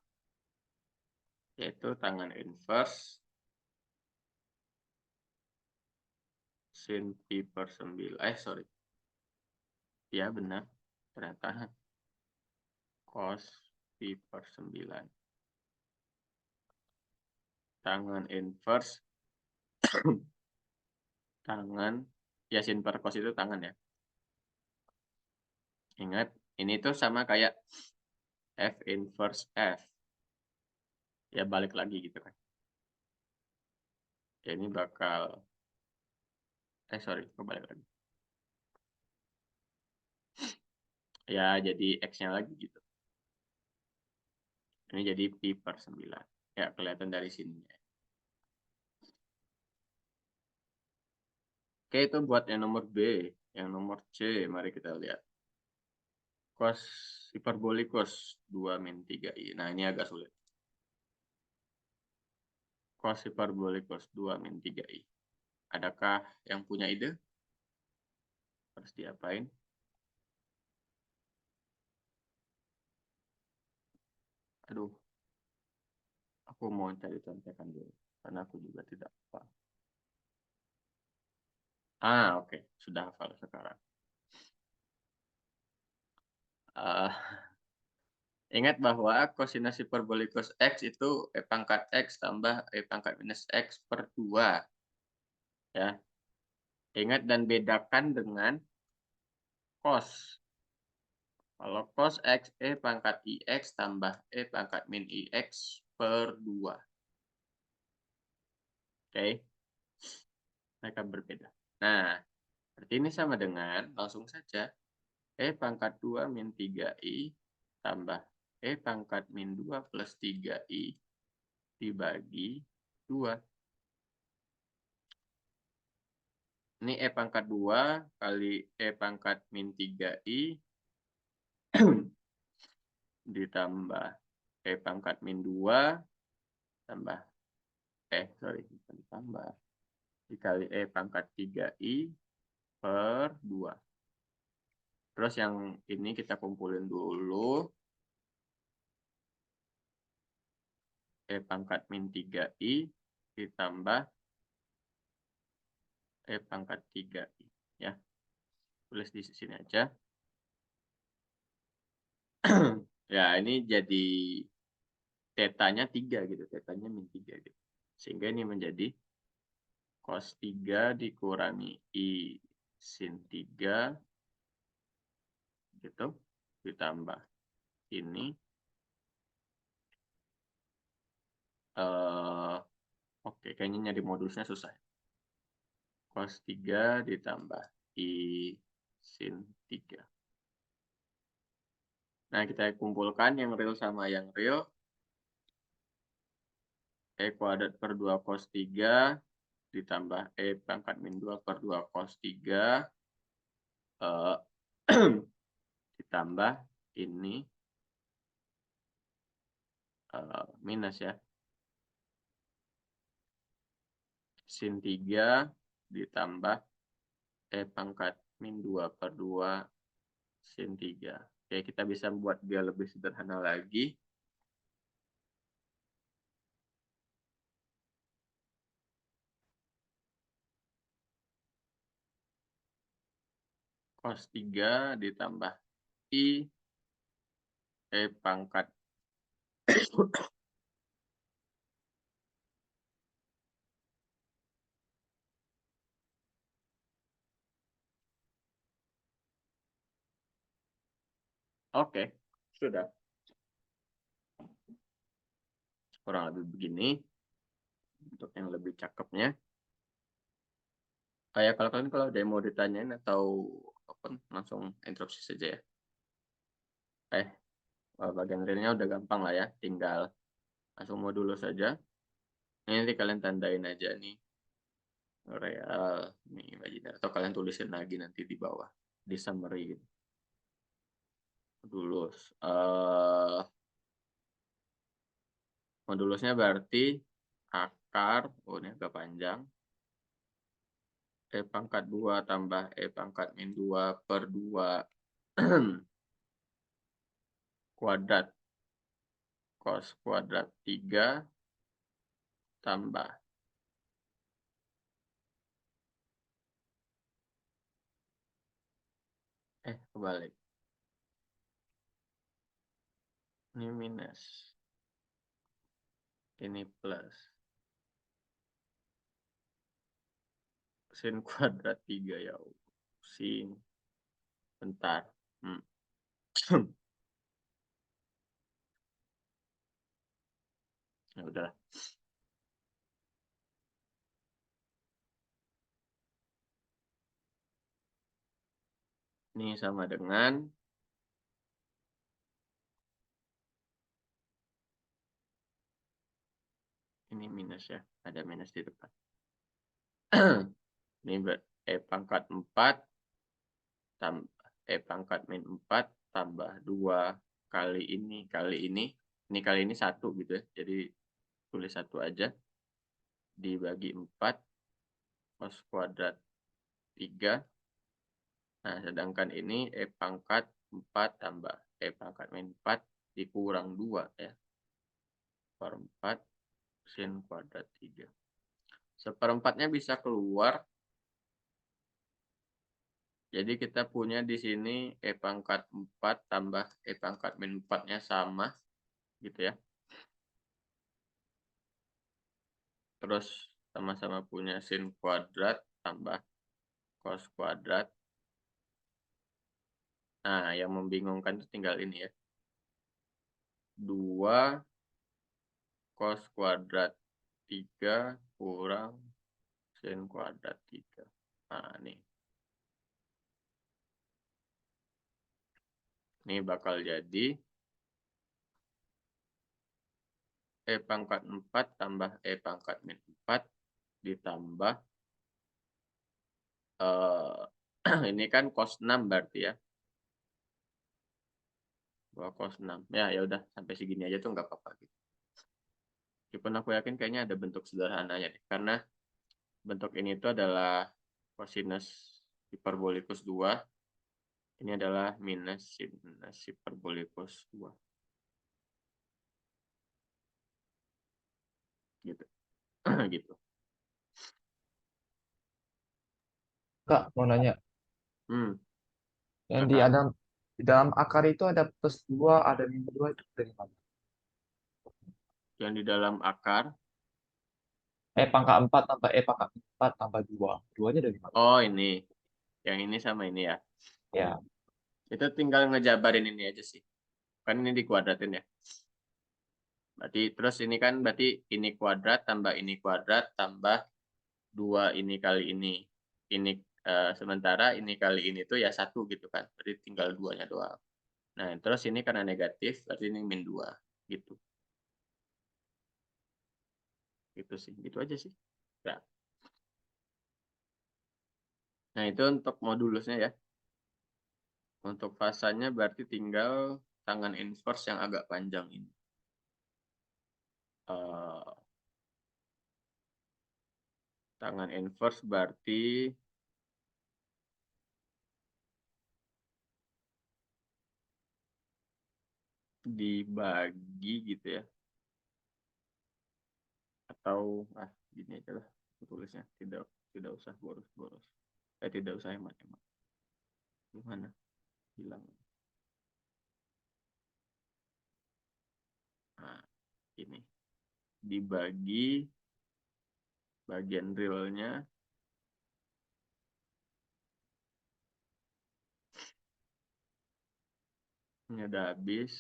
Yaitu tangan inverse sin pi per 9. Sorry. Ya, benar. Ternyata cos pi per 9. Tangan inverse tangan, ya sin per cos itu tangan ya. Ingat, ini tuh sama kayak F inverse F. Ya balik lagi gitu kan. Ya ini bakal, sorry, kebalik lagi. Ya jadi X-nya lagi gitu. Ini jadi pi per 9. Ya kelihatan dari sini. Oke, itu buat yang nomor B. Yang nomor C, mari kita lihat. Cos hiperbolikos 2 min 3i. Nah, ini agak sulit. Cos hiperbolikos 2 min 3i. Adakah yang punya ide? Harus diapain? Aduh. Aku mau cari contekan dulu. Karena aku juga tidak paham. Oke. Sudah hafal sekarang. Ingat bahwa kosinus hiperbolikos X itu E pangkat X tambah E pangkat minus X per 2. Ya. Ingat dan bedakan dengan cos. Kalau cos X, E pangkat IX tambah E pangkat min IX per 2. Oke. Mereka berbeda. Nah, berarti ini sama dengan, langsung saja, E pangkat 2 min 3I tambah E pangkat min 2 plus 3I dibagi 2. Ini E pangkat 2 kali E pangkat min 3I ditambah E pangkat min 2 tambah, sorry, bukan ditambah, dikali E pangkat 3I per 2. Terus yang ini kita kumpulin dulu. E pangkat min 3I ditambah E pangkat 3I. Ya, tulis di sini aja. Ya, ini jadi tetanya 3 gitu. Tetanya min 3 gitu. Sehingga ini menjadi cos 3 dikurangi I sin 3 gitu. Ditambah ini Oke, kayaknya nyari modusnya susah. Cos 3 ditambah I sin 3. Nah, kita kumpulkan yang real sama yang real. E kuadrat per 2 cos 3 ditambah E pangkat min 2 per 2 cos 3 ditambah ini minus ya. Sin 3 ditambah E pangkat min 2 per 2 sin 3. Oke, kita bisa buat dia lebih sederhana lagi. Cos 3 ditambah I E pangkat Oke, sudah. Kurang lebih begini. Untuk yang lebih cakepnya. Kayak kalau kalian kalau ada yang mau ditanyain atau open, langsung interupsi saja ya. Bagian realnya udah gampang lah ya. Tinggal langsung modulus saja. Ini nanti kalian tandain aja nih. Real, nih imajiner. Atau kalian tulisin lagi nanti di bawah. Di summary gitu. Modulus. Modulusnya berarti akar, ini agak panjang. E pangkat 2 tambah E pangkat min 2 per 2 kuadrat cos kuadrat 3 tambah kebalik. Ini minus. Ini plus. Sin kuadrat 3 ya. Sin. Bentar. Ya udah. Ini sama dengan ini minus ya. Ada minus di depan. Ini E pangkat 4 tambah E pangkat min 4 tambah 2 kali ini. Ini kali ini 1 gitu ya. Jadi tulis 1 aja. Dibagi 4 cos kuadrat 3. Nah, sedangkan ini E pangkat 4 tambah E pangkat min 4 dikurang 2 ya. Per 4 sin kuadrat 3. Seperempatnya bisa keluar. Jadi kita punya di sini E pangkat 4 tambah E pangkat min 4-nya sama. Gitu ya. Terus sama-sama punya sin kuadrat tambah cos kuadrat. Nah, yang membingungkan itu tinggal ini ya. 2 cos kuadrat 3 kurang sin kuadrat 3. Nah, nih. Ini bakal jadi E pangkat 4 tambah E pangkat min 4 ditambah ini kan cos 6 berarti ya. 2 cos 6. Ya udah sampai segini aja tuh nggak apa-apa gitu. Meskipun aku yakin kayaknya ada bentuk sederhananya deh. Karena bentuk ini itu adalah cosinus hiperbolikus 2. Ini adalah minus sinus hiperbolikus 2. Gitu. Gitu. Kak, mau nanya. Yang Silakan. di dalam akar itu ada plus 2, ada minus 2 itu dari mana? Yang di dalam akar. E pangkat 4 tambah E pangkat 4 tambah 2. 2-nya dari mana? Oh, ini. Yang ini sama ini ya. Ya. Itu tinggal ngejabarin ini aja sih. Kan ini dikuadratin ya. Berarti terus ini kan berarti ini kuadrat tambah ini kuadrat tambah 2 ini kali ini. Ini sementara ini kali ini tuh ya 1 gitu kan. Berarti tinggal 2-nya doang. Nah, terus ini karena negatif berarti ini min 2 gitu. Gitu sih. Gitu aja sih. Ya. Nah, itu untuk modulusnya ya. Untuk fasanya berarti tinggal tangan inverse yang agak panjang ini. Tangan inverse berarti dibagi gitu ya. Atau gini aja lah tulisnya, tidak usah boros-boros. Tidak usah hemat-hemat. Gimana? Hilang. Nah, ini dibagi bagian realnya ini udah habis.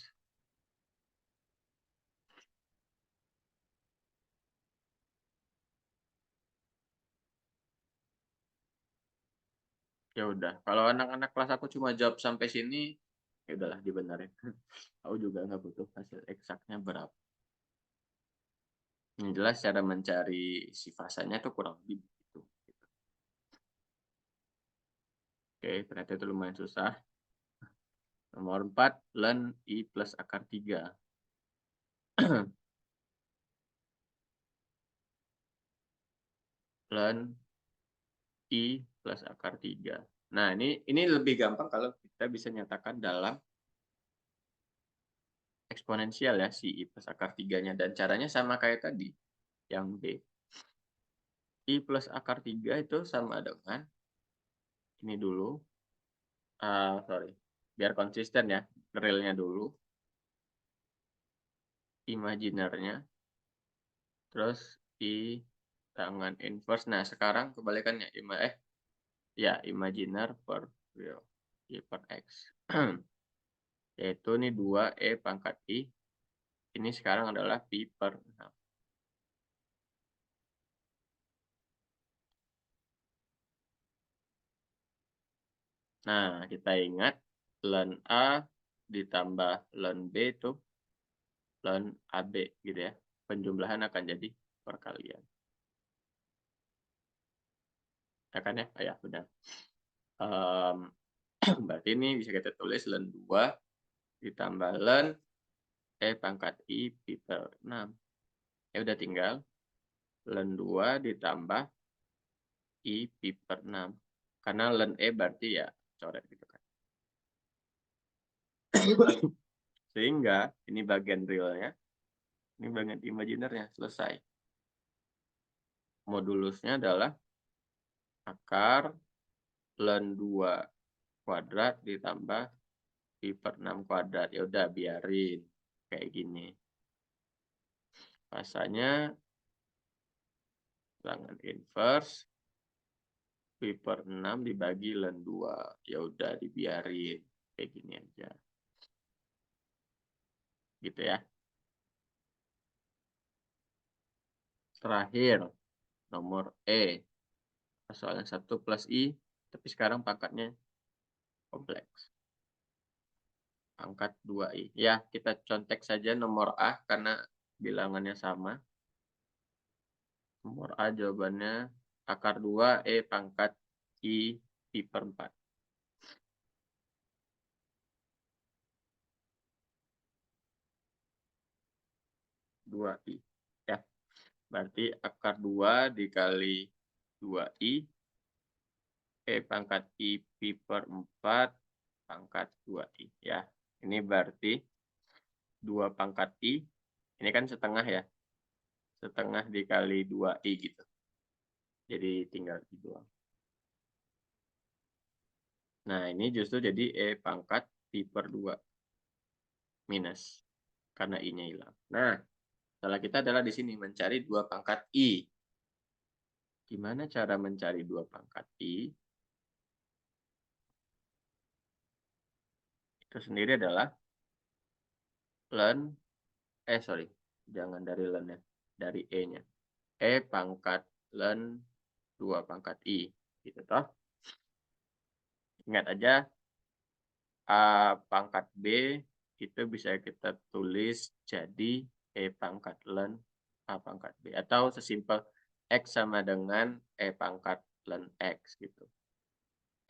Ya udah, kalau anak-anak kelas aku cuma jawab sampai sini, ya udahlah dibenerin. Aku juga nggak butuh hasil eksaknya berapa. Yang jelas cara mencari si fasanya itu kurang lebih begitu. Oke, ternyata itu lumayan susah. Nomor 4, ln I plus akar 3. Ln I plus akar 3. Nah, ini lebih gampang kalau kita bisa nyatakan dalam eksponensial ya, si I plus akar 3-nya. Dan caranya sama kayak tadi, yang B. I plus akar 3 itu sama dengan, ini dulu, sorry, biar konsisten ya, realnya dulu, imaginernya, terus I tangan inverse. Nah, sekarang kebalikannya, ya, imaginer per real, I per X. Yaitu ini 2E pangkat I. Ini sekarang adalah Pi per 6. Nah, kita ingat ln A ditambah ln B itu ln AB gitu ya. Penjumlahan akan jadi perkalian. Ya kan ya? Ya, benar. Berarti ini bisa kita tulis ln 2 ditambah ln E pangkat I Pi per 6. Ya udah tinggal ln 2 ditambah I Pi per 6. Karena ln E berarti ya coret gitu kan. Sehingga ini bagian realnya, ini bagian imaginernya, selesai. Modulusnya adalah akar ln 2 kuadrat ditambah Pi per 6 kuadrat. Ya udah biarin kayak gini. Rasanya tangan inverse Pi per 6 dibagi ln 2. Ya udah dibiarin kayak gini aja. Gitu ya. Terakhir nomor E. Soalnya 1 plus I, tapi sekarang pangkatnya kompleks. Pangkat 2I. Ya, kita contek saja nomor A karena bilangannya sama. Nomor A jawabannya akar 2 E pangkat I Pi per 4. Dua I. Ya, berarti akar 2 dikali 2I. E pangkat I Pi per 4 pangkat 2I. Ya, ini berarti 2 pangkat I. Ini kan setengah ya. Setengah dikali 2I gitu. Jadi tinggal dibuang. Nah, ini justru jadi E pangkat Pi per 2 minus. Karena I-nya hilang. Nah, salah kita adalah di sini mencari 2 pangkat I. Gimana cara mencari 2 pangkat I? Itu sendiri adalah ln, Jangan dari len-nya, dari E-nya. E pangkat len 2 pangkat I. Gitu toh. Ingat aja, A pangkat B itu bisa kita tulis jadi E pangkat len A pangkat B. Atau sesimpel X sama dengan E pangkat len X gitu.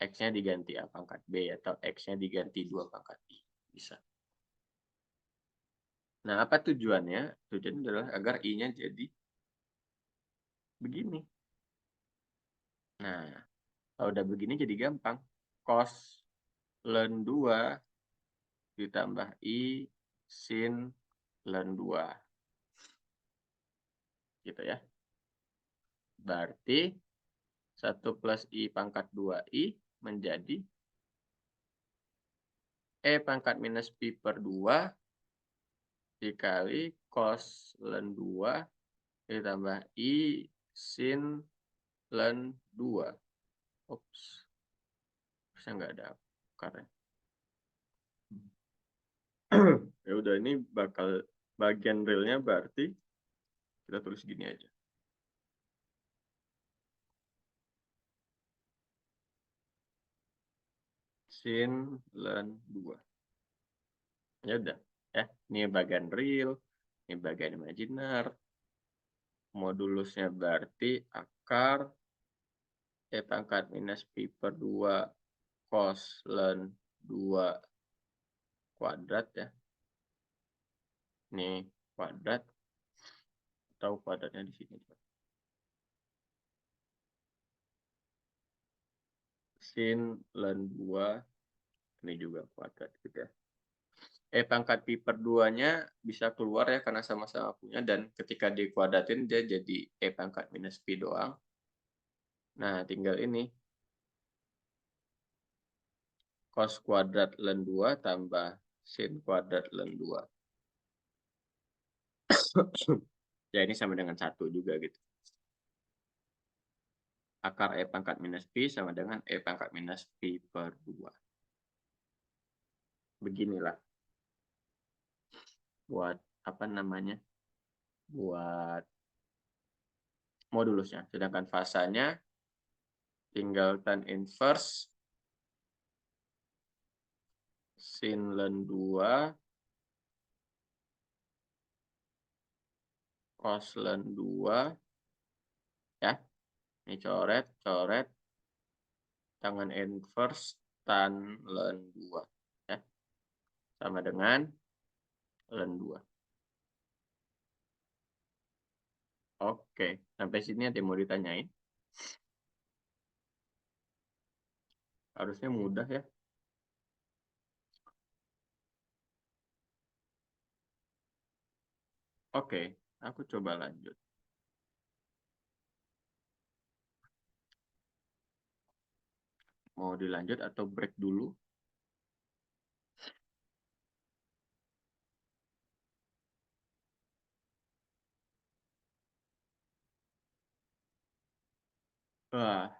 X-nya diganti A pangkat B atau X-nya diganti 2 pangkat I. Bisa. Nah, apa tujuannya? Tujuannya adalah agar I-nya jadi begini. Nah, kalau udah begini jadi gampang. Cos len 2 ditambah I sin len 2. Gitu ya. Berarti 1 plus I pangkat 2I menjadi E pangkat minus Pi per 2 dikali cos len 2 ditambah I sin len 2. Ups. Saya nggak ada akarnya. Ya udah, ini bakal bagian realnya berarti kita tulis gini aja. Sin len 2. Ya udah, ya. Ini bagian real, ini bagian imajiner. Modulusnya berarti akar E pangkat minus Pi per 2 cos len 2 kuadrat ya. Ini kuadrat atau kuadratnya di sini. Sin len 2 ini juga kuadrat gitu ya. E pangkat Pi per 2-nya bisa keluar ya karena sama-sama punya, dan ketika dikuadratin dia jadi E pangkat minus Pi doang. Nah, tinggal ini. Cos kuadrat len 2 tambah sin kuadrat len 2. Ya, ini sama dengan 1 juga gitu. Akar E pangkat minus Pi sama dengan E pangkat minus Pi per 2. Beginilah. Buat apa namanya? Buat modulusnya. Sedangkan fasanya tinggal tan inverse sin len 2 cos len 2 ya. Ini coret, coret, tangan inverse tan len 2 ya. Sama dengan len 2. Oke, sampai sini ada yang mau ditanyain? Harusnya mudah ya. Oke, aku coba lanjut. Mau dilanjut atau break dulu? Wah.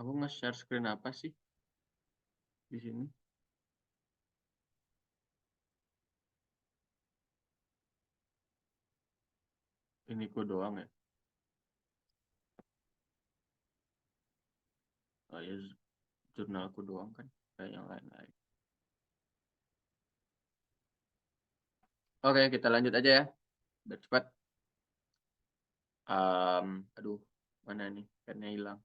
Aku nge-share screen apa sih di sini? Ini ku doang ya. Oh ya, jurnalku doang kan, kayak yang lain-lain. Oke, kita lanjut aja ya. Biar cepat. Aduh, mana nih? Pennya hilang.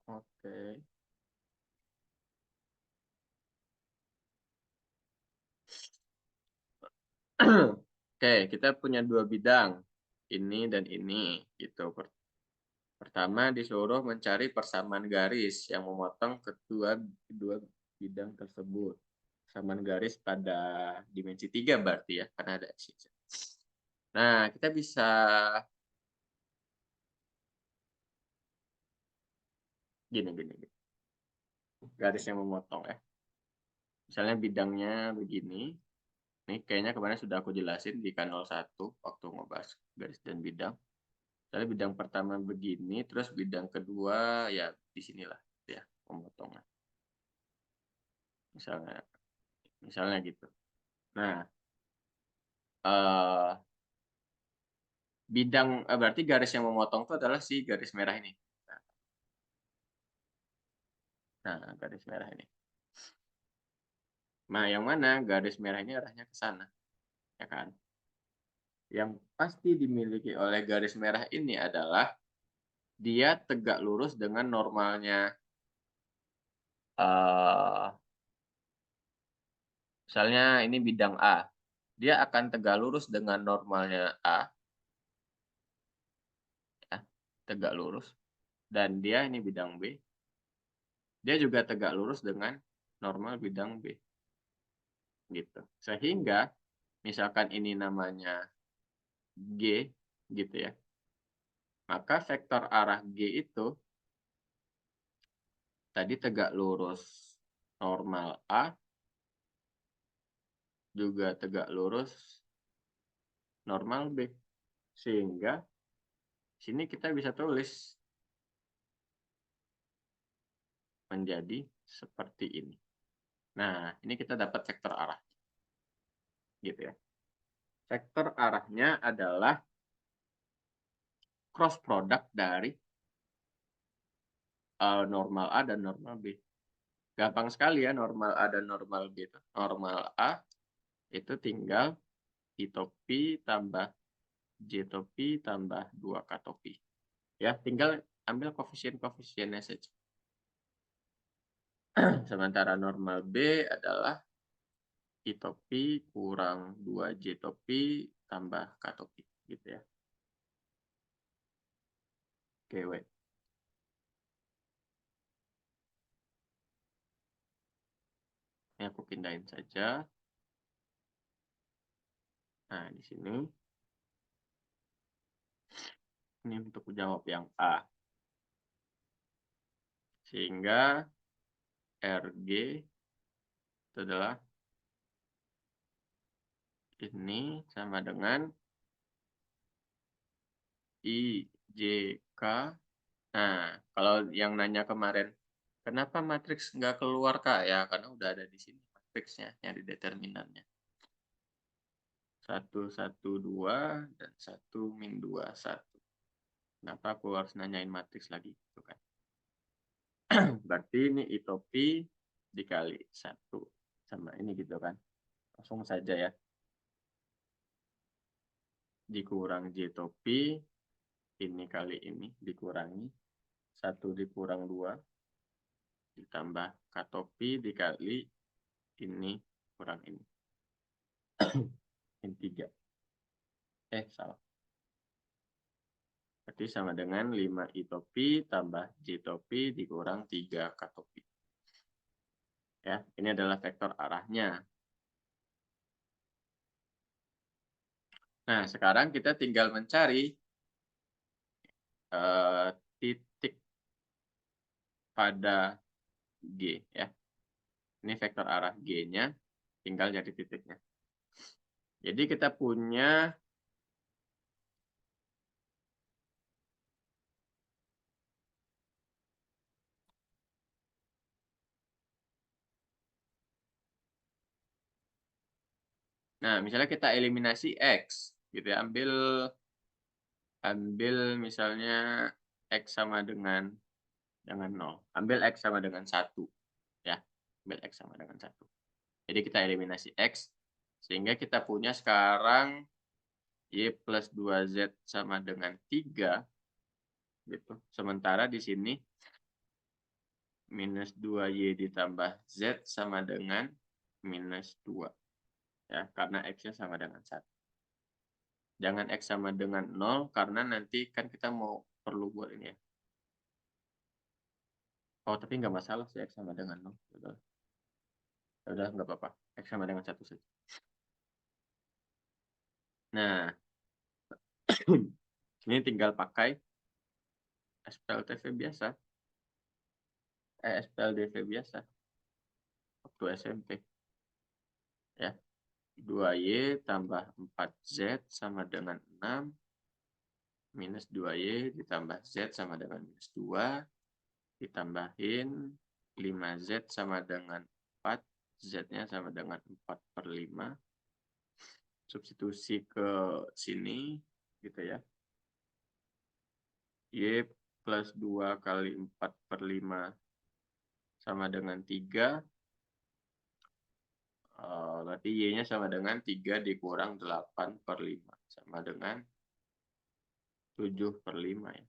Oke. Oke, kita punya 2 bidang. Ini dan ini. Gitu. Pertama, disuruh mencari persamaan garis yang memotong kedua bidang tersebut. Persamaan garis pada dimensi 3 berarti ya, karena ada x. Nah, kita bisa gini. Garis yang memotong ya. Misalnya bidangnya begini. Ini kayaknya kemarin sudah aku jelasin di K01 waktu ngebahas garis dan bidang. Misalnya bidang pertama begini, terus bidang kedua ya di sinilah ya pemotongnya. Misalnya gitu. Nah, berarti garis yang memotong itu adalah si garis merah ini. Nah, garis merah ini. Nah, yang mana garis merah ini arahnya ke sana, ya kan? Yang pasti dimiliki oleh garis merah ini adalah dia tegak lurus dengan normalnya. Misalnya ini bidang A. Dia akan tegak lurus dengan normalnya A. Ya, tegak lurus. Dan dia ini bidang B. Dia juga tegak lurus dengan normal bidang B. Gitu. Sehingga misalkan ini namanya G gitu ya. Maka vektor arah G itu tadi tegak lurus normal A juga tegak lurus normal B. Sehingga sini kita bisa tulis menjadi seperti ini. Nah, ini kita dapat vektor arah. Gitu ya. Vektor arahnya adalah cross product dari normal A dan normal B. Gampang sekali ya normal A dan normal B itu. Normal A itu tinggal I topi tambah J topi tambah 2K topi. Ya, tinggal ambil koefisien-koefisiennya saja. Sementara normal B adalah I topi kurang 2J topi tambah K topi. Gitu ya. Oke, wait. Ini aku pindahin saja. Nah, di sini. Ini untuk jawab yang A. Sehingga RG itu adalah ini sama dengan IJK. Nah, kalau yang nanya kemarin, kenapa matriks nggak keluar, Kak? Ya, karena udah ada di sini matriksnya, yang di determinannya. 1, 1, 2, dan 1, min 2, 1. Kenapa aku harus nanyain matriks lagi? Gitu kan. Berarti ini I topi dikali 1. Sama ini gitu kan. Langsung saja ya. Dikurang J topi, ini kali ini dikurangi. 1 dikurang 2, ditambah K topi dikali ini kurang ini. Ini 3. Salah. Berarti sama dengan 5 I topi tambah J topi dikurang 3 K topi. Ya, ini adalah vektor arahnya. Nah, sekarang kita tinggal mencari titik pada G. Ya. Ini vektor arah G-nya, tinggal jadi titiknya. Jadi kita punya nah, misalnya kita eliminasi X gitu ya. Ambil misalnya X sama dengan jangan 0. Ambil X sama dengan 1 ya. Ambil X sama dengan 1. Jadi kita eliminasi X sehingga kita punya sekarang Y plus 2Z sama dengan 3 gitu. Sementara di sini minus 2Y ditambah Z sama dengan minus 2. Ya, karena X-nya sama dengan 1. Jangan X sama dengan 0, karena nanti kan kita mau perlu buat ini ya. Oh, tapi nggak masalah sih X sama dengan 0. Udah nggak apa-apa. X sama dengan 1 saja. Nah, Ini tinggal pakai SPLTV biasa. SPLDV biasa. Waktu SMP. Ya. 2Y tambah 4Z sama dengan 6. Minus 2Y ditambah Z sama dengan minus 2. Ditambahin 5Z sama dengan 4. Z-nya sama dengan 4/5. Substitusi ke sini. Gitu ya. Y plus 2 kali 4/5 sama dengan 3. Berarti Y-nya sama dengan 3 dikurang 8/5. Sama dengan 7/5 ya.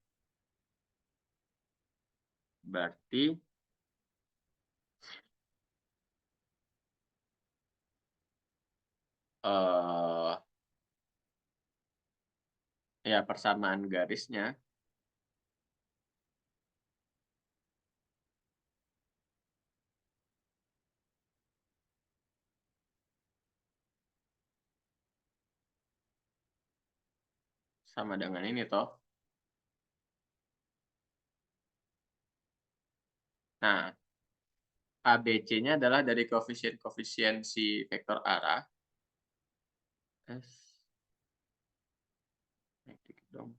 Berarti ya persamaan garisnya sama dengan ini toh. Nah, ABC-nya adalah dari koefisien si vektor arah. Naik dikit dong.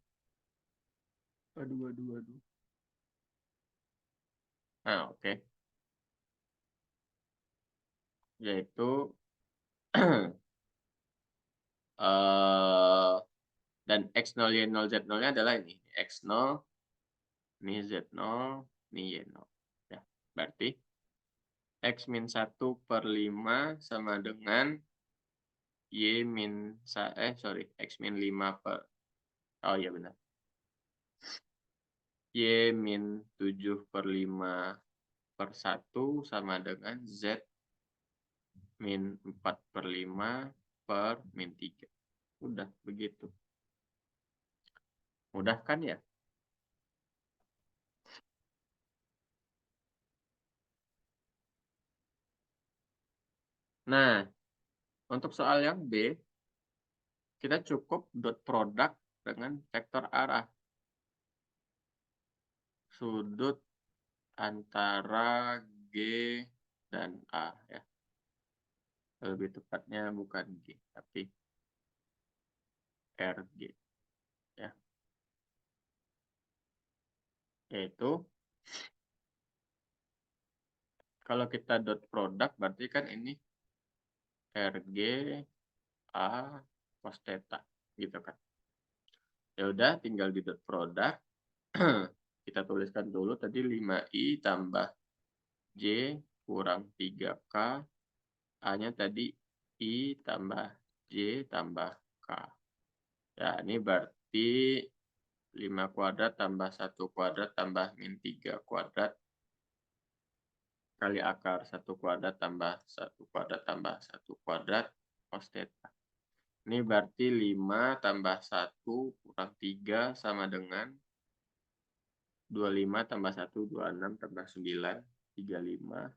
Aduh. Nah, oke. Yaitu dan X0, Y0, Z0-nya adalah ini. X0, ini Z0, ini Y0. Ya, berarti X-1/5 sama dengan X-5 per... Oh iya benar. Y-7/5/1 sama dengan Z-4/5/-3. Udah begitu. Mudah kan ya? Nah, untuk soal yang B, kita cukup dot product dengan vektor arah. Sudut antara G dan A ya. Lebih tepatnya bukan G, tapi RG ya. Yaitu kalau kita dot product berarti kan ini RG A cos theta gitu kan. Ya udah tinggal di dot product. Kita tuliskan dulu tadi 5I tambah J kurang 3K. A-nya tadi I tambah J tambah K. Ya, ini berarti 5 kuadrat tambah 1 kuadrat tambah min 3 kuadrat kali akar 1 kuadrat tambah 1 kuadrat tambah 1 kuadrat cos theta. Ini berarti 5 tambah 1 kurang 3 sama dengan 25 tambah 1, 26 tambah 9, 35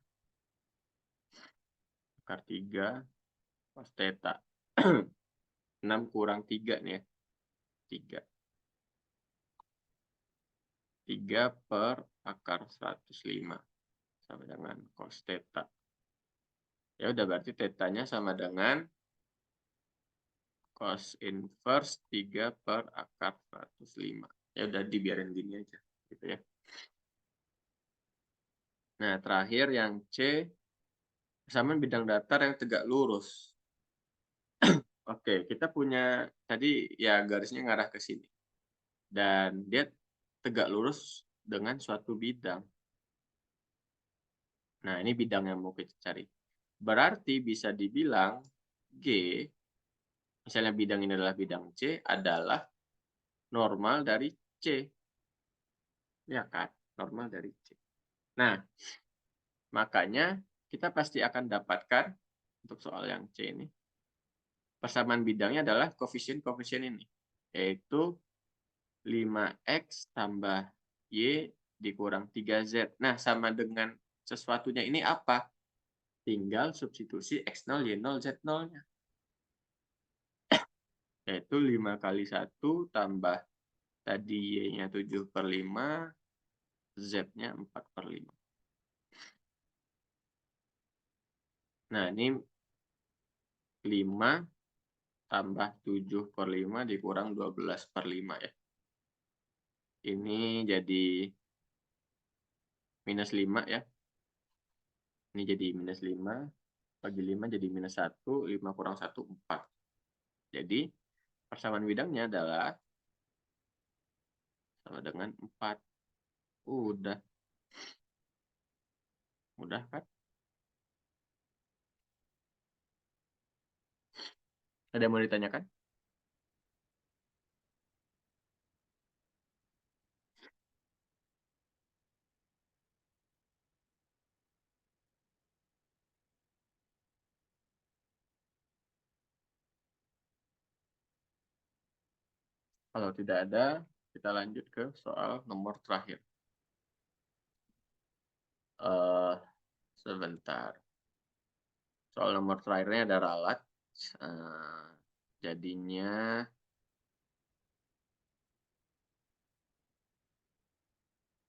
akar 3 cos theta. 6 kurang 3 nih ya. 3. 3 per akar 105 sama dengan cos theta. Ya udah berarti tetanya sama dengan cos inverse 3 per akar 105. Ya udah dibiarin gini aja gitu ya. Nah, terakhir yang C persamaan bidang datar yang tegak lurus. Oke, kita punya tadi ya garisnya ngarah ke sini. Dan dia tegak lurus dengan suatu bidang. Nah, ini bidang yang mau kita cari. Berarti bisa dibilang G, misalnya bidang ini adalah bidang C, adalah normal dari C. Ya kan? Normal dari C. Nah, makanya kita pasti akan dapatkan untuk soal yang C ini. Persamaan bidangnya adalah koefisien-koefisien ini. Yaitu 5X tambah Y dikurang 3Z. Nah, sama dengan sesuatunya ini apa? Tinggal substitusi X0, Y0, Z0-nya. Yaitu 5 kali 1 tambah tadi Y-nya 7/5, Z-nya 4/5. Nah, ini 5 tambah 7/5 dikurang 12/5 ya. Ini jadi minus 5 ya. Ini jadi minus 5. Bagi 5 jadi minus 1. 5 kurang 1, 4. Jadi, persamaan bidangnya adalah sama dengan 4. Udah. Mudah kan? Ada yang mau ditanyakan? Kalau tidak ada, kita lanjut ke soal nomor terakhir. Sebentar. Soal nomor terakhirnya ada ralat. Jadinya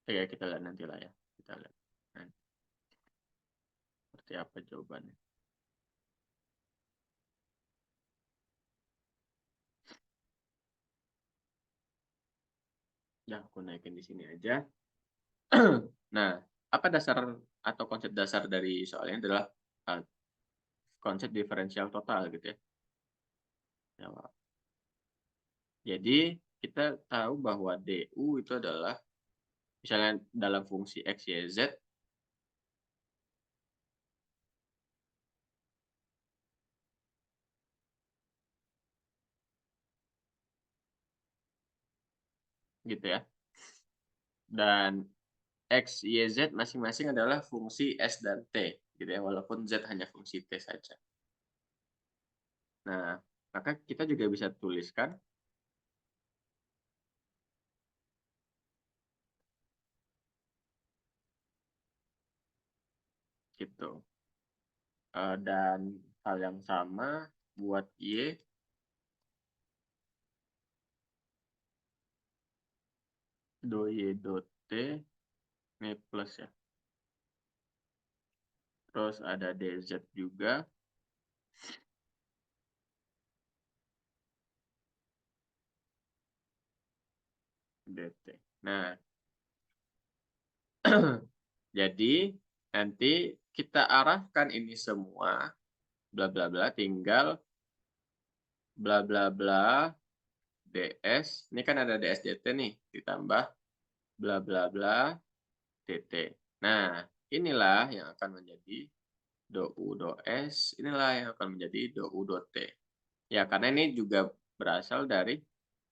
ya kita lihat nanti lah ya. Kita lihat nanti seperti apa jawabannya. Ya, aku naikin di sini aja. Nah, apa dasar atau konsep dasar dari soalnya adalah konsep diferensial total gitu ya. Jadi kita tahu bahwa DU itu adalah misalnya dalam fungsi X, Y, Z gitu ya. Dan X, Y, Z masing-masing adalah fungsi S dan T gitu ya, walaupun Z hanya fungsi T saja. Nah, maka kita juga bisa tuliskan gitu. Dan hal yang sama buat Y, do Y, do T, ini plus ya. Terus ada DZ juga. DT. Nah, jadi nanti kita arahkan ini semua bla bla bla, tinggal bla bla bla DS. Ini kan ada DS DT nih, ditambah bla bla bla DT. Nah, inilah yang akan menjadi do U do S, inilah yang akan menjadi do U do T. Ya, karena ini juga berasal dari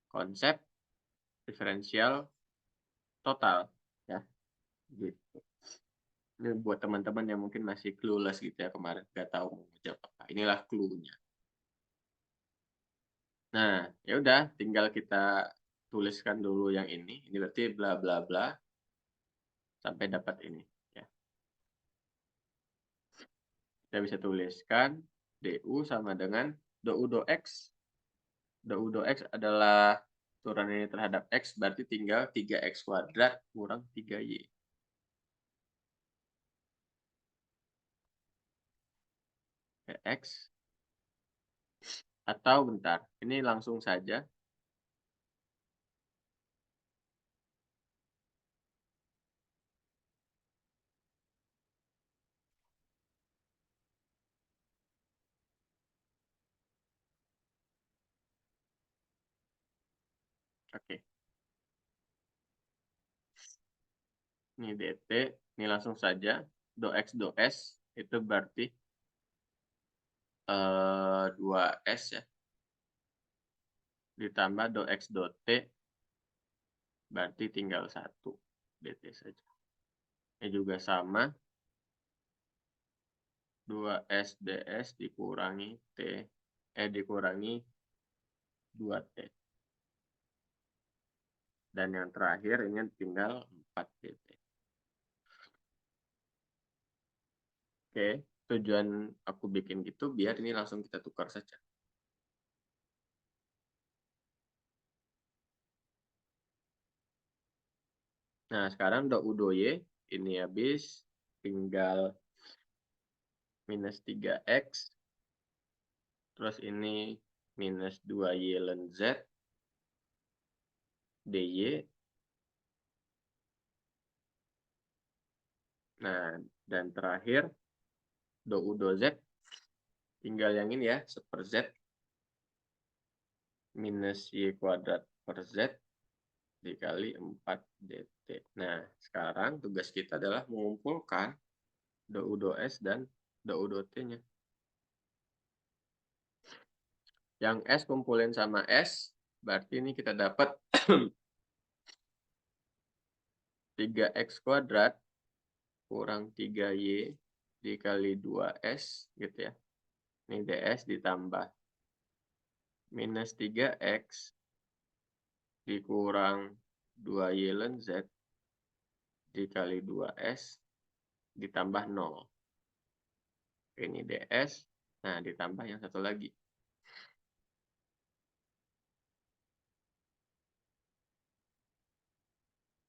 konsep diferensial total ya. Gitu. Ini buat teman-teman yang mungkin masih clueless gitu ya, kemarin nggak tahu mau jawab apa. Inilah clue-nya. Nah, ya udah tinggal kita tuliskan dulu yang ini. Ini berarti bla bla bla sampai dapat ini ya. Kita bisa tuliskan DU sama dengan do U do X. Do U do X adalah turunan ini terhadap X, berarti tinggal 3X kuadrat kurang 3Y. X. Atau bentar, ini langsung saja. Oke. Ini DT, ini langsung saja. Do X do S, itu berarti 2S ya. Ditambah do X do T, berarti tinggal 1 DT saja. Ini juga sama. 2S DS dikurangi T, dikurangi 2T. Dan yang terakhir ini tinggal 4 DT. Oke, tujuan aku bikin gitu biar ini langsung kita tukar saja. Nah, sekarang do U do Y ini habis, tinggal minus 3X, terus ini minus 2Y ln Z, dy. Nah, dan terakhir do U do Z, tinggal yang ini ya, seper Z, minus Y kuadrat per Z, dikali 4 dt. Nah, sekarang tugas kita adalah mengumpulkan do U do S dan do U do T-nya. Yang S kumpulin sama S, berarti ini kita dapat 3X kuadrat kurang 3Y dikali 2S gitu ya. Ini DS ditambah minus 3X dikurang 2Y ln Z dikali 2S ditambah 0. Ini DS. Nah, ditambah yang satu lagi.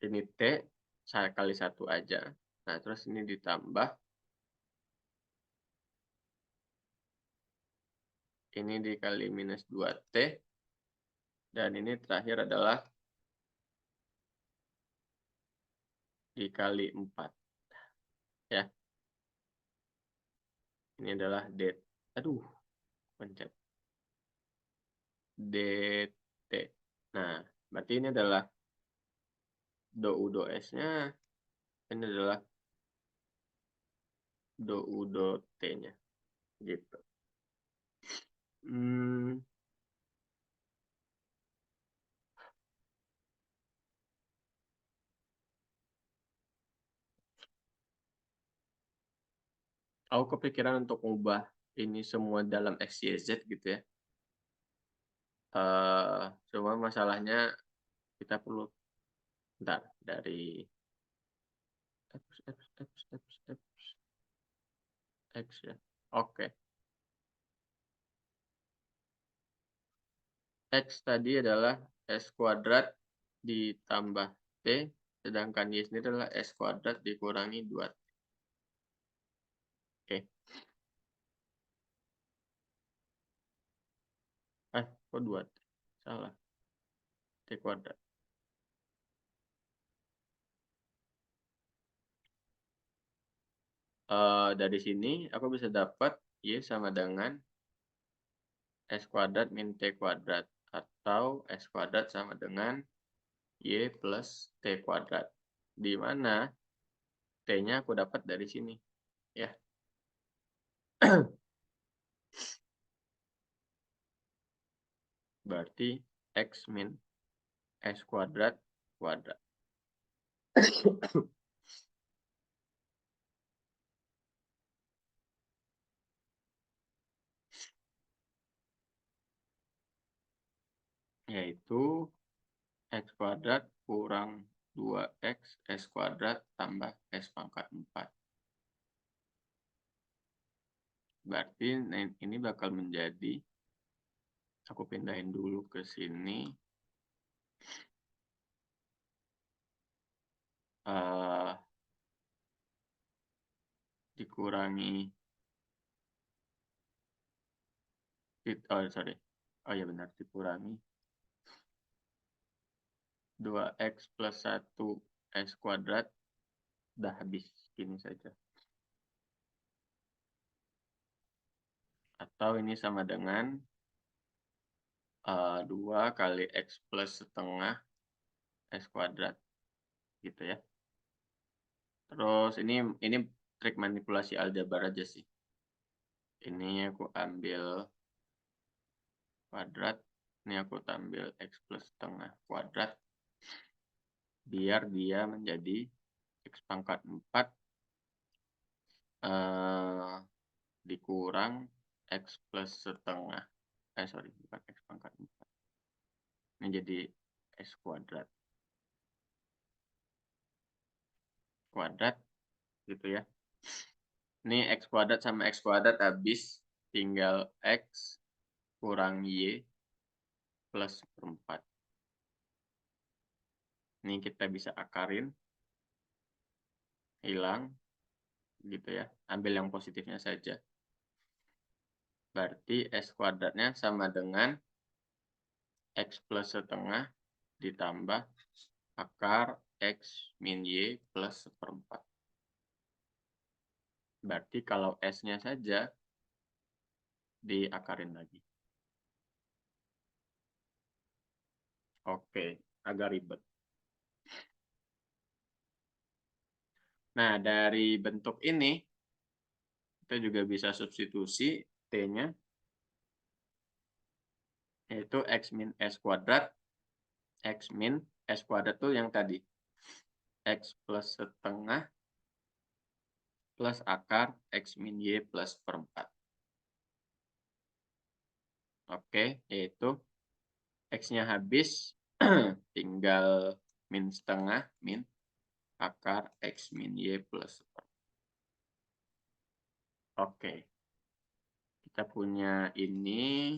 Ini T kali 1 aja. Nah, terus ini ditambah. Ini dikali minus 2T. Dan ini terakhir adalah dikali 4. Ya. Ini adalah D. Aduh, pencet. DT. Nah, berarti ini adalah do U do S-nya. Ini adalah do U do T-nya. Gitu. Aku kepikiran untuk ubah ini semua dalam X, Y, Z gitu ya. Cuma masalahnya kita perlu bentar, dari X ya. Oke. X tadi adalah S kuadrat ditambah T, sedangkan Y sendiri adalah S kuadrat dikurangi 2T. Oke. Kok 2T? Salah. T kuadrat. Dari sini aku bisa dapat Y sama dengan S kuadrat min T kuadrat. Atau S kuadrat sama dengan Y plus T kuadrat. Di mana T-nya aku dapat dari sini. Ya. Berarti X min S kuadrat kuadrat. Yaitu X kuadrat kurang 2X S kuadrat tambah S pangkat 4. Berarti ini bakal menjadi, aku pindahin dulu ke sini. Dikurangi, oh ya benar, dikurangi 2X plus 1 S kuadrat, udah habis gini saja. Atau ini sama dengan 2 kali X plus setengah S kuadrat. Gitu ya. Terus ini trik manipulasi aljabar aja sih. Ini aku ambil kuadrat. Ini aku ambil X plus setengah kuadrat. Biar dia menjadi X pangkat 4 dikurang X plus setengah. Bukan X pangkat 4. Ini jadi X kuadrat. Kuadrat, gitu ya. Ini X kuadrat sama X kuadrat habis, tinggal X kurang Y plus 4. Ini kita bisa akarin. hilang gitu ya. Ambil yang positifnya saja. Berarti S kuadratnya sama dengan X plus setengah ditambah akar X min Y plus seperempat. Berarti kalau S-nya saja diakarin lagi. Oke, agak ribet. Nah, dari bentuk ini, kita juga bisa substitusi T-nya, yaitu X min S kuadrat. X min S kuadrat itu yang tadi. X plus setengah plus akar X min Y plus seperempat. Oke, yaitu X-nya habis, tinggal min setengah, min akar X min Y plus seperempat. Oke, kita punya ini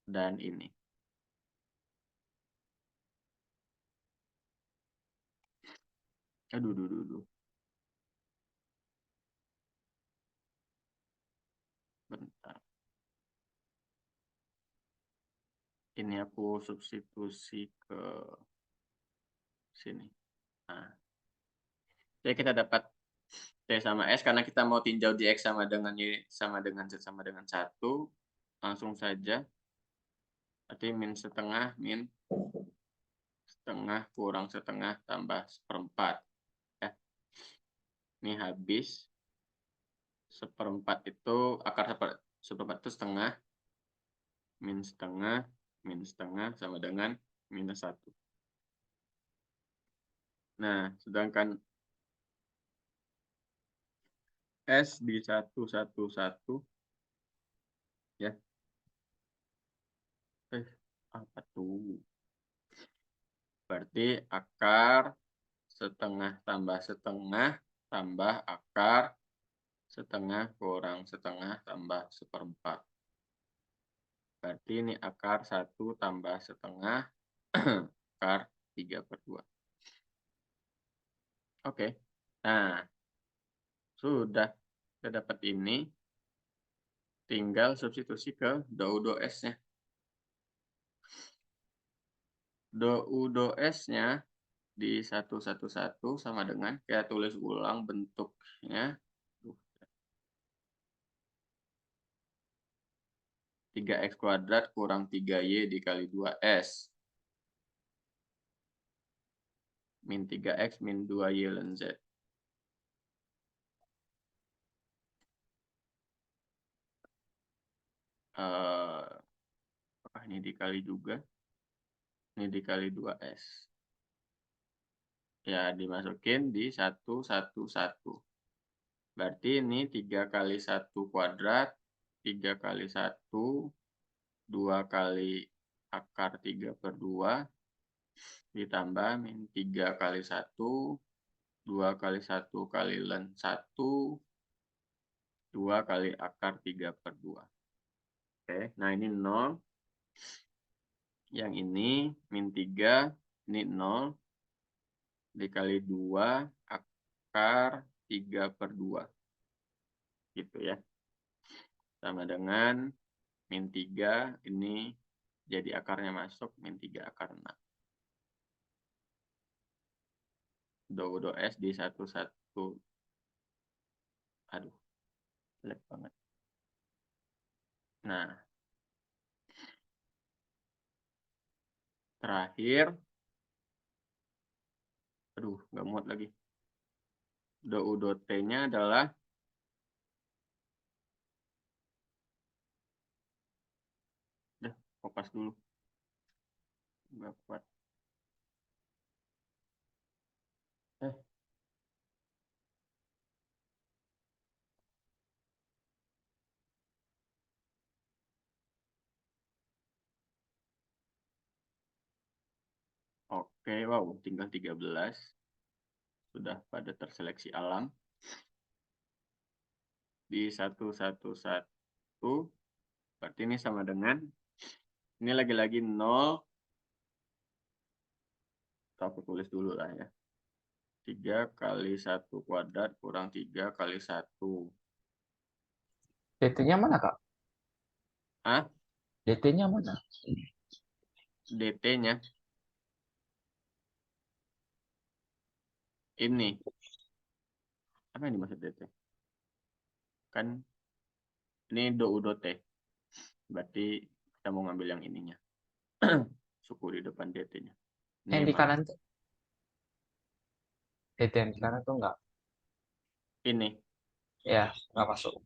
dan ini. Aduh. Bentar. Ini aku substitusi ke sini. Nah, jadi kita dapat T sama S karena kita mau tinjau di X sama dengan Y sama dengan Z sama dengan 1. Langsung saja. Berarti min setengah, min setengah kurang setengah tambah seperempat. Ya. Ini habis. Seperempat itu, akar seperempat itu setengah. Min setengah sama dengan minus 1. Nah, sedangkan S di 111 ya. Apa tuh? Berarti akar setengah tambah akar setengah kurang setengah tambah seperempat. Berarti ini akar 1 tambah setengah akar 3/2. Oke. Nah, sudah kita dapat ini. Tinggal substitusi ke do S-nya. Do S-nya di 111 sama dengan, kita tulis ulang bentuknya. 3X kuadrat kurang 3Y dikali 2S. Min 3X min 2Y ln Z. Apakah ini dikali juga? Ini dikali 2S. Ya, dimasukin di 111. Berarti ini 3 kali 1 kuadrat, 3 kali 1, 2 kali akar 3/2, ditambah min 3 kali 1, 2 kali 1 kali ln 1, 2 kali akar 3/2. Oke, nah ini 0. Yang ini min 3, ini 0. Dikali 2 akar 3/2. Gitu ya. Sama dengan min 3, ini jadi akarnya masuk, min 3 akar 6. Do S di 11. Aduh, jelek banget. Nah, terakhir, aduh, nggak muat lagi. Do T-nya adalah kopas dulu. Nggak kuat. Oke, wow, tinggal 13. Sudah pada terseleksi alam. Di 111, berarti ini sama dengan, ini lagi-lagi 0. Aku tulis dulu lah ya. 3 kali 1 kuadrat kurang 3 kali 1. DT-nya mana, Kak? Hah? DT-nya mana? DT-nya ini. Apa yang dimaksud DT? Kan ini do U do T. Berarti kita mau ngambil yang ininya. Suku di depan DT-nya. Yang Ini di mana? kanan tuh. DT yang di kanan tuh enggak. Ini. Ya, enggak masuk.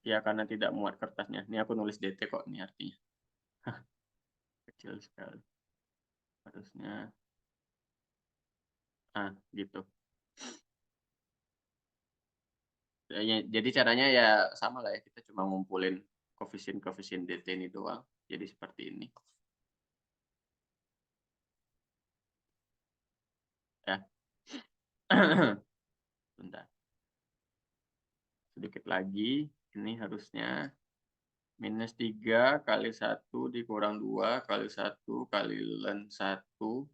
Ya karena tidak muat kertasnya. Ini aku nulis DT kok ini artinya. Kecil sekali. Harusnya gitu. Jadi caranya ya sama lah ya. Kita cuma ngumpulin koefisien DT ini doang. Jadi seperti ini. Ya. Bentar. Sedikit lagi. Ini harusnya minus 3 kali 1 dikurang 2 kali 1 kali ln 1.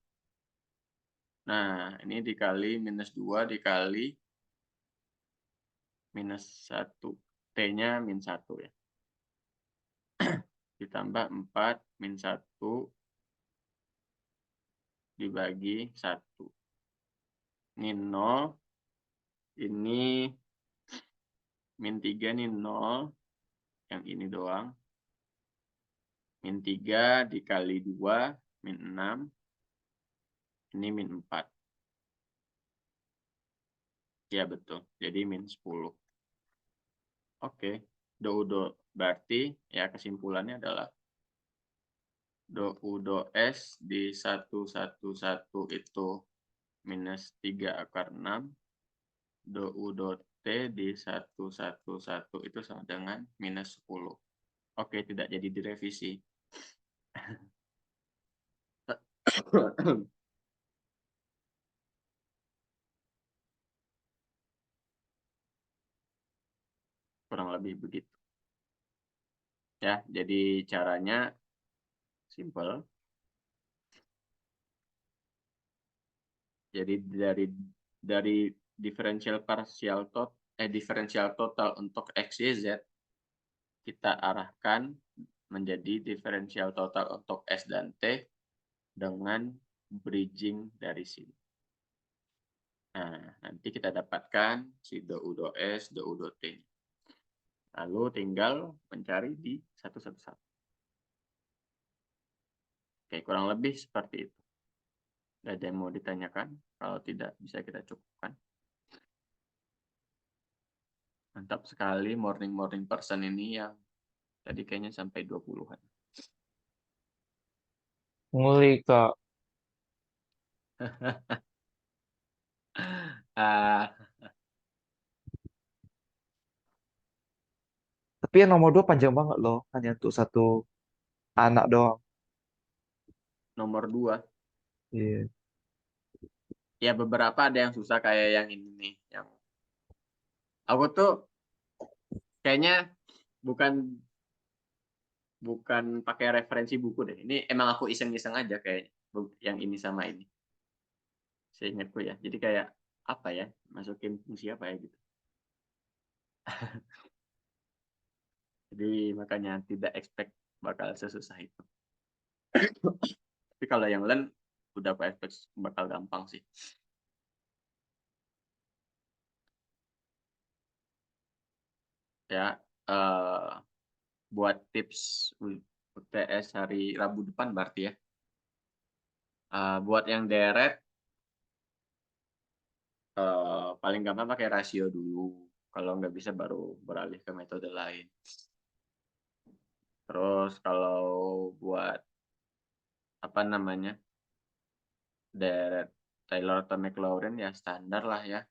Nah, ini dikali minus 2 dikali minus 1. T-nya min 1 ya. Ditambah 4 min 1 dibagi 1. Ini 0. Ini min 3 ini 0. Yang ini doang. Min 3 dikali 2 min 6. Ini min 4. Ya betul. Jadi min 10. Oke. Do berarti ya kesimpulannya adalah do U do S di 111 itu minus 3 akar 6. Do U do T di 111 itu sama dengan minus 10. Oke, tidak jadi direvisi. Kurang lebih begitu. Ya, jadi caranya simple. Jadi dari diferensial total untuk X, Y, Z kita arahkan menjadi diferensial total untuk S dan T dengan bridging dari sini. Nah, nanti kita dapatkan si do U do S, do U do T. Lalu tinggal mencari di 111. Oke, kurang lebih seperti itu. Ada yang mau ditanyakan? Kalau tidak, bisa kita cukupkan. Mantap sekali morning person ini yang tadi kayaknya sampai 20-an. Nguli, Kak. Ah, Tapi yang nomor 2 panjang banget loh. Hanya untuk satu anak doang. nomor 2. Iya. Ya beberapa ada yang susah kayak yang ini nih. Yang aku tuh kayaknya bukan pakai referensi buku deh. Ini emang aku iseng-iseng aja kayak yang ini sama ini. Seingatku ya. Jadi kayak apa ya? Masukin fungsi apa ya gitu. Jadi makanya tidak expect bakal sesusah itu. Tapi kalau yang lain udah aku expect bakal gampang sih. Ya, buat tips UTS hari Rabu depan berarti ya. Buat yang deret paling gampang pakai rasio dulu. Kalau nggak bisa baru beralih ke metode lain. Terus kalau buat apa namanya deret Taylor atau Maclaurin ya standar lah ya.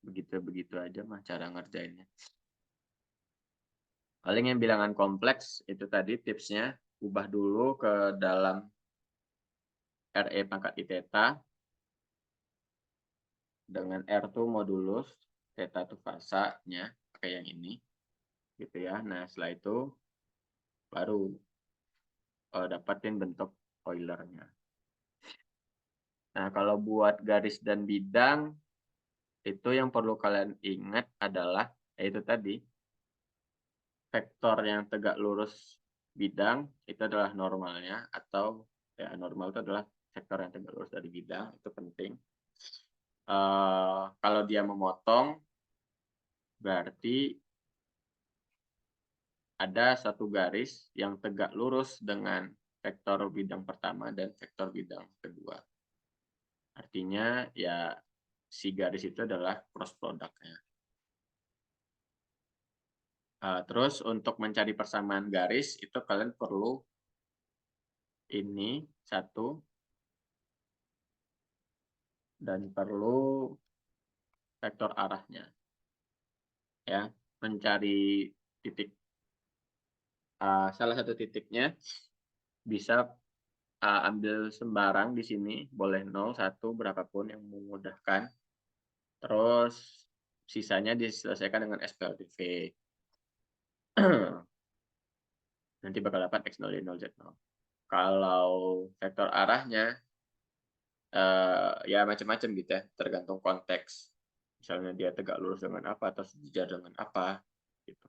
Begitu-begitu aja mah cara ngerjainnya. Paling yang bilangan kompleks itu tadi tipsnya ubah dulu ke dalam RE pangkat I theta dengan R tuh modulus, theta tuh fasanya kayak yang ini gitu ya. Nah setelah itu baru dapatin bentuk Eulernya. Nah, kalau buat garis dan bidang, itu yang perlu kalian ingat adalah, yaitu tadi, vektor yang tegak lurus bidang itu adalah normalnya, atau ya normal itu adalah vektor yang tegak lurus dari bidang, itu penting. Kalau dia memotong, berarti ada satu garis yang tegak lurus dengan vektor bidang pertama dan vektor bidang kedua. Artinya ya si garis itu adalah cross produknya. Terus untuk mencari persamaan garis itu kalian perlu ini satu dan perlu vektor arahnya. Ya, mencari titik salah satu titiknya bisa ambil sembarang di sini, boleh 0, 1, berapapun yang memudahkan. Terus sisanya diselesaikan dengan SPLTV. Nanti bakal dapat X0, Y0, Z0. Kalau vektor arahnya ya macam-macam gitu ya, tergantung konteks. Misalnya dia tegak lurus dengan apa atau sejajar dengan apa gitu.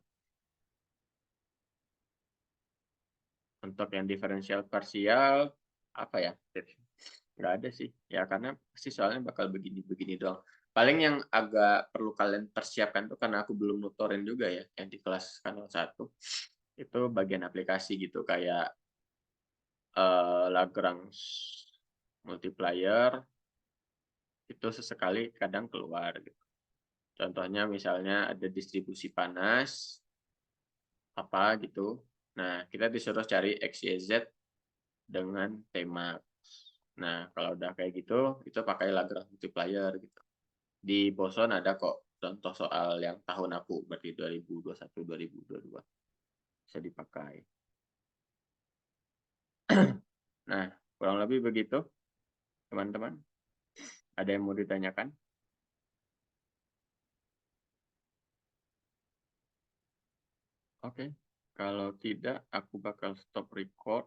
Untuk yang diferensial parsial apa ya? Nggak ada sih. Ya karena pasti soalnya bakal begini-begini doang. Paling yang agak perlu kalian persiapkan tuh karena aku belum nutorin juga ya yang di kelas kanal 1. Itu bagian aplikasi gitu kayak Lagrange multiplier itu sesekali kadang keluar gitu. Contohnya misalnya ada distribusi panas apa gitu. Nah, kita disuruh cari X, Y, Z dengan tema. Nah, kalau udah kayak gitu, itu pakai Lagrange multiplier gitu. Di Boson ada kok contoh soal yang tahun aku, berarti 2021-2022. Bisa dipakai. Nah, kurang lebih begitu, teman-teman. Ada yang mau ditanyakan? Oke, kalau tidak, aku bakal stop record.